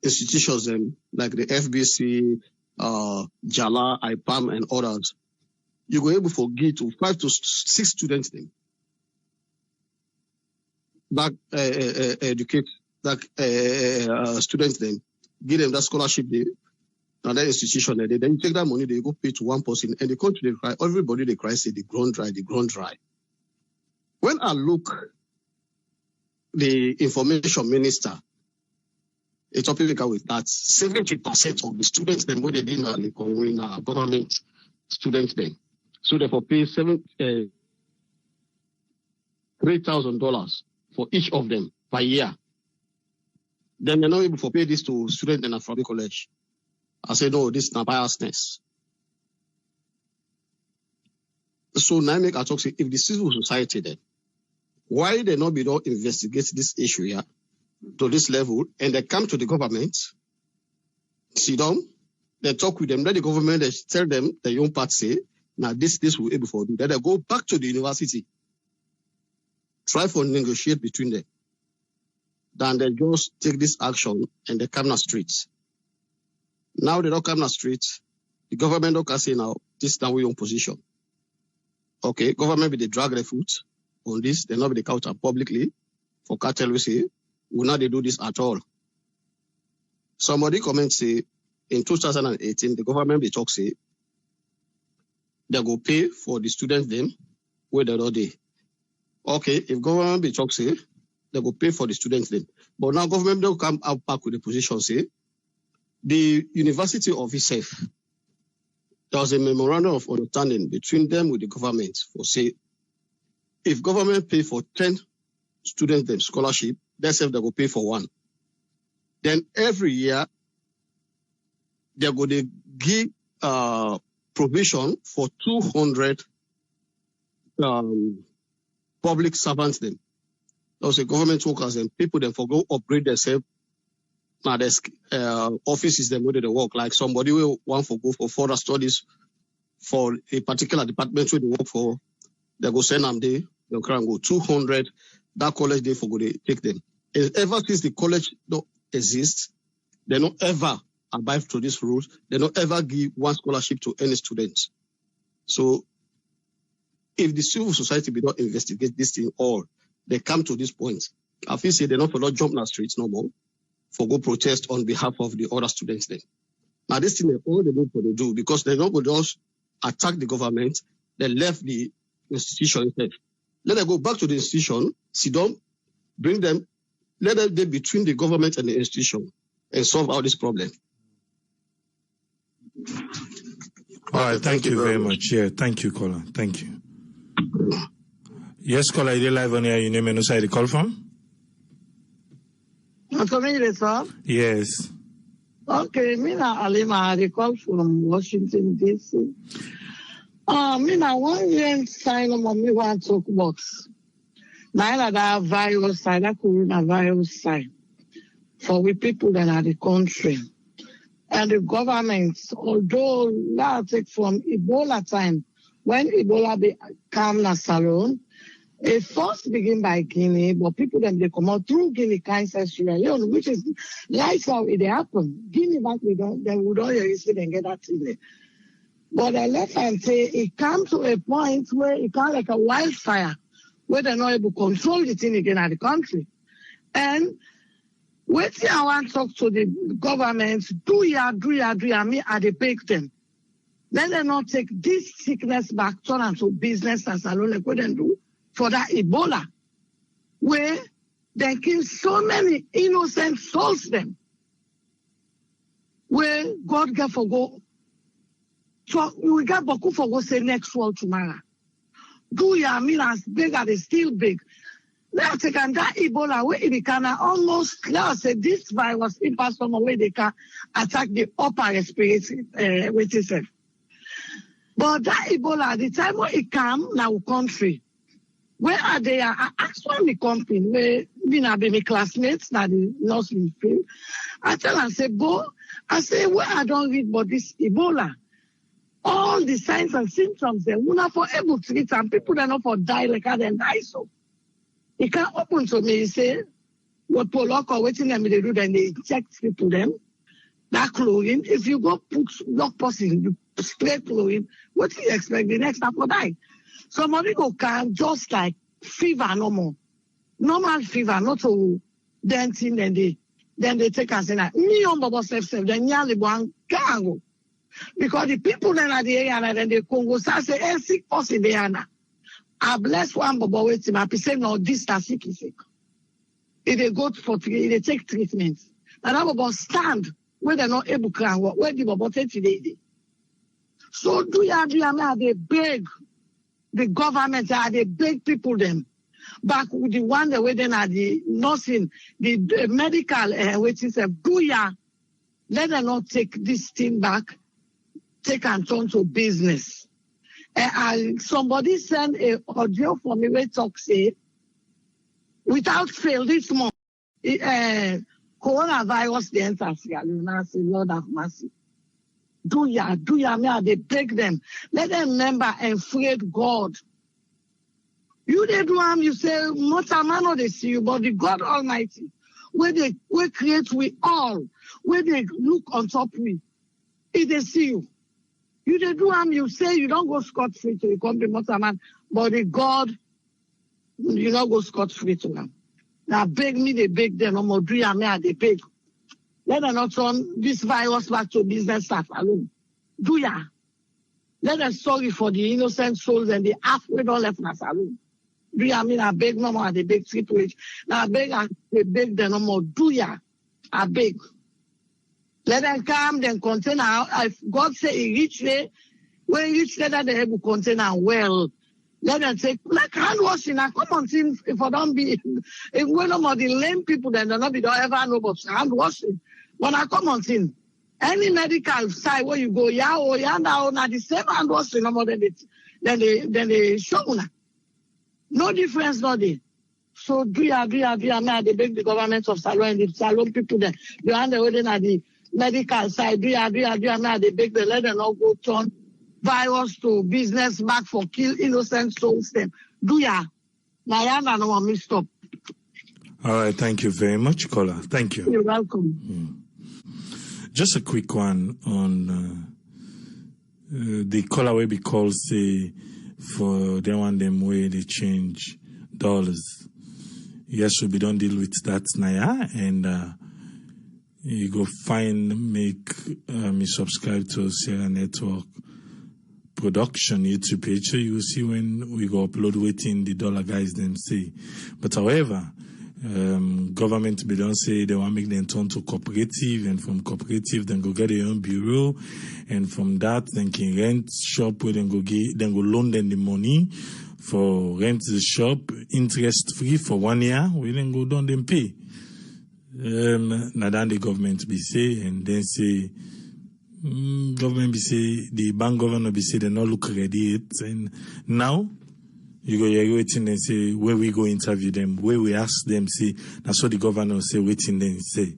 institutions them like the FBC, Jala, IPAM and others. You go able for give to 5 to 6 students them. That educate that students them, give them that scholarship there another institution, then you take that money, they go pay to one person, and the country they cry, everybody they cry, say the ground dry. When I look the information minister, a topic with that 70% of the students then when they did not government students then. So therefore pay $3,000 for each of them per year. Then they're not able to pay this to students in Afrobi College. I said, no, this is not biasness. So now make a talk say if the civil society then, why they not be able to investigate this issue here to this level, and they come to the government, sit down, they talk with them, let the government they tell them the young part say, now this will be able to do. Then they go back to the university, try for negotiate between them. Then they just take this action and they come on the streets. Now they don't come on the streets, the government don't say now, this is now your own position. Okay, government will they drag their foot on this, they not be the counter publicly for cartel we say, will not they do this at all. Somebody comment say, in 2018, the government they talk say, they go pay for the students them where they not they. Okay, if government they talk say, they go pay for the students then. But now government don't come out back with the position say, the university of itself, there was a memorandum of understanding between them with the government for say, if government pay for 10 students them scholarship, they say they go pay for one. Then every year, they go to give provision for 200 public servants them. Those are government workers and people them for go upgrade themselves. Now there's offices them where they work. Like somebody will want to go for further studies for a particular department where they work for. They go send them there. They'll go 200. That college they for go they take them. And ever since the college don't exist, they don't ever abide to these rules. They don't ever give one scholarship to any student. So if the civil society will not investigate this thing all, they come to this point. I feel say they not for not jump on the streets no more for go protest on behalf of the other students then. Now this thing all they need to do because they not go just attack the government, they left the institution instead. Let them go back to the institution, sit down, bring them, let them be between the government and the institution and solve out this problem. All right, thank you very much. Yeah, thank you, caller. Thank you. Yes, caller, you're live on here. You name and who the call from? Yes. Okay, Mina Alima, I call from Washington, D.C. Mina, 1 year sign on me want to talk about. Now that virus side, that coronavirus side, for we people that are the country. And the government, although that take from Ebola time, when Ebola became a salon, it first begin by Guinea, but people then they come out through Guinea, Kansas, Sierra Leone, which is like how it happened. Guinea back we don't see them get that in there. But I left and say it comes to a point where it kind of like a wildfire, where they're not able to control the thing again at the country. And wait I want to talk to the government, do ya, me, I they beg them. Then they not take this sickness back, turn into business as alone like what they do for that Ebola, where they kill so many innocent souls them, where God can forgo. So we got Boku for go say next world tomorrow. Do ya mean as big as they still big? Let's take that Ebola where it can almost let's say this virus in some way they can attack the upper respiratory with itself. But that Ebola, the time when it come now country, where are they? I asked one the company where be my classmates that the nursing field. I tell them, I say, go. I say, where I don't read about this Ebola. All the signs and symptoms there, we're not for able to treat and people are not for die like how they die so. It can't open to me, say, what Pollock or waiting them they do, then they inject people them. That chlorine, if you go put lock person, you spray chlorine, what do you expect the next time for die? Somebody go can just like fever no more. Normal fever, not so dancing and they then they take us in that. Me on Bobo self, then Yali Bang Gango. Because the people then at the area and then the Congo say, hey, sick person there now. I bless one Bobo with him. I say, no, this is sick. If they go for they take treatments. And I Bobo stand where they're not able to work, where the Bobo take today. So do you they beg the government, they beg people them. Back with the one the way then are the nursing, the medical which is a booyah. Let them not take this thing back, take and turn to business. Somebody sent a audio for me where talk say, without fail this month, coronavirus the enter Sierra Leone. I say, Lord have mercy. Do ya, me they beg them. Let them remember and afraid God. You they do you say, Mota man they see you, but the God Almighty, where they create we all, where they look on top we, if they see you. You they do you say you don't go scot-free to you come to Mota man, but the God, you don't go scot-free to them. Now beg me, they beg them, no more do ya me they beg. Let them not turn this virus back to business staff alone. Do ya? Let them sorry for the innocent souls and the halfway don't left us alone. Do ya mean I beg no more, they beg Triple H. Now I beg and they beg them no more. Do ya? I beg. Let them come, then container. If God say he reach there, when he reach there, that they have container well. Let them take like hand washing. Now come on, team. If I don't be, if we no more the lame people, then they'll not be don't ever know about hand washing. When I come on, team, any medical side where you go, now the same hand washing no more than they show now. No difference, no day. So do ya, man, they beg the government of Salon and the Salon people there. They are the way at the medical side. Do ya, man, they beg the let them not go turn virus to business back for kill innocent souls them. Do ya? Now no want me stop. All right, thank you very much, caller. Thank you. You're welcome. Just a quick one on the caller where we call say for they want them way they change dollars. Yes, we don't deal with that now, and you go me subscribe to Sierra Network Production YouTube page, so you will see when we go upload waiting the dollar guys them say. But however, government be don't say they want to make them turn to cooperative, and from cooperative then go get their own bureau, and from that then can rent shop where then go loan them the money for rent the shop interest free for 1 year. We then go down them pay. Now then the government be say, and then say government be say the bank governor be say they not look ready it, and now you go here waiting and say where we go interview them, where we ask them say that's what the governor say waiting then say.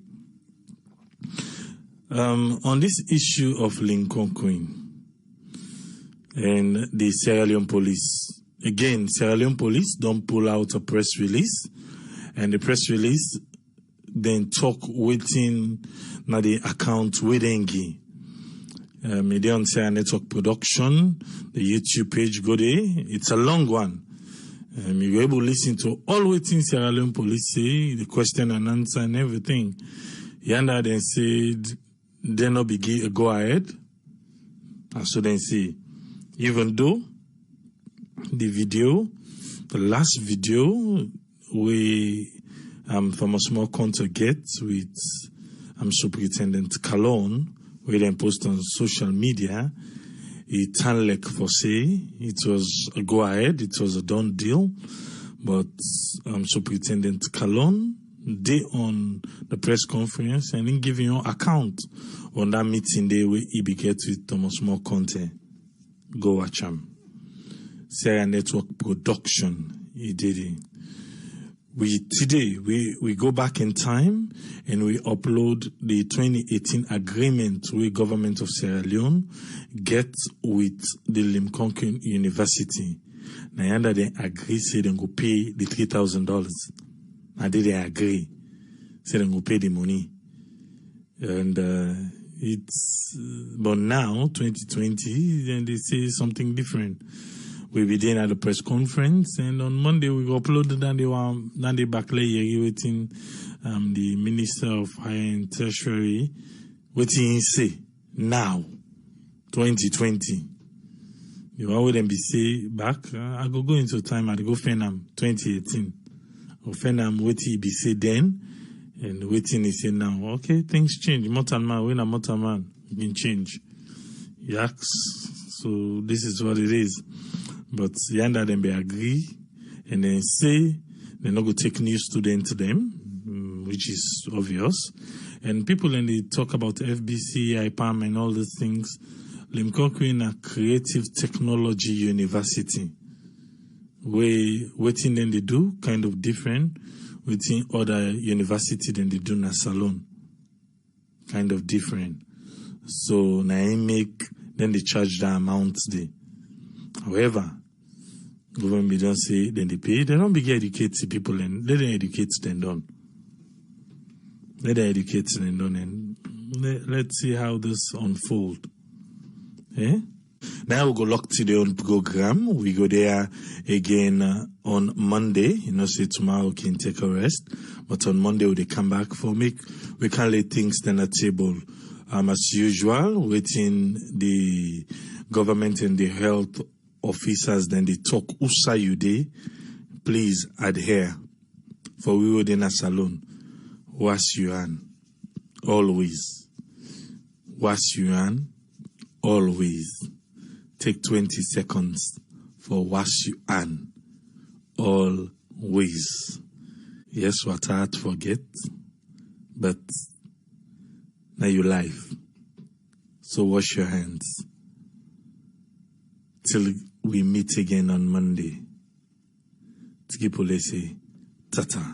On this issue of Lincoln Queen and the Sierra Leone police, again Sierra Leone police don't pull out a press release, and the press release then talk waiting na the account waiting. Media on Sierra Network Production, the YouTube page go there. It's a long one. You're able to listen to all waiting Sierra Leone police say, the question and answer and everything. Yanda then said, they not begin go ahead. And so then say, even though the last video, we from a small counter get with Superintendent Cologne, we then post on social media, it turned like for say, it was a go ahead, it was a done deal, but Superintendent Cologne, they on the press conference and then giving you account on that meeting day where he began with Thomas More content. Go watch him. Sierra Network Production, he did it. Today we go back in time and we upload the 2018 agreement with government of Sierra Leone get with the Lincoln University. Now under they agree say they go pay the $3,000. And they agree. Say they go pay the money. And but now 2020 then they say something different. We be there at the press conference, and on Monday we go upload it and they backlay waiting the Minister of Higher and Tertiary, what he say now, 2020. The one would then be say back, I go into time, I go Fenam 2018. Or Fenam, what he be say then, and waiting he say now. Okay, things change. Mountain man, when a mountain man, you can change. Yaks. So this is what it is. But yanda them be agree, and then say they're not going to take new students to them, which is obvious. And people, when they talk about FBC, IPAM, and all these things, Limcoco in a creative technology university, where waiting then they do kind of different within other university than they do in a salon, kind of different. So now I make then they charge the amounts they. However, government don't say then they pay. They don't begin educate the people and let them educate them done. Let them educate them done and let's see how this unfold. Eh? Now we go lock to the own program. We go there again on Monday. You know, say tomorrow we can take a rest. But on Monday we come back for we can lay things then at table. As usual, waiting the government and the health officers, then they talk usa you day. Please adhere. For we were in a salon. Wash your hand. Always. Wash your hand. Always. Take 20 seconds for wash your hand. Always. Yes, what I had forget. But now your life. So wash your hands. Till we meet again on Monday. Tiki Polese. Tata.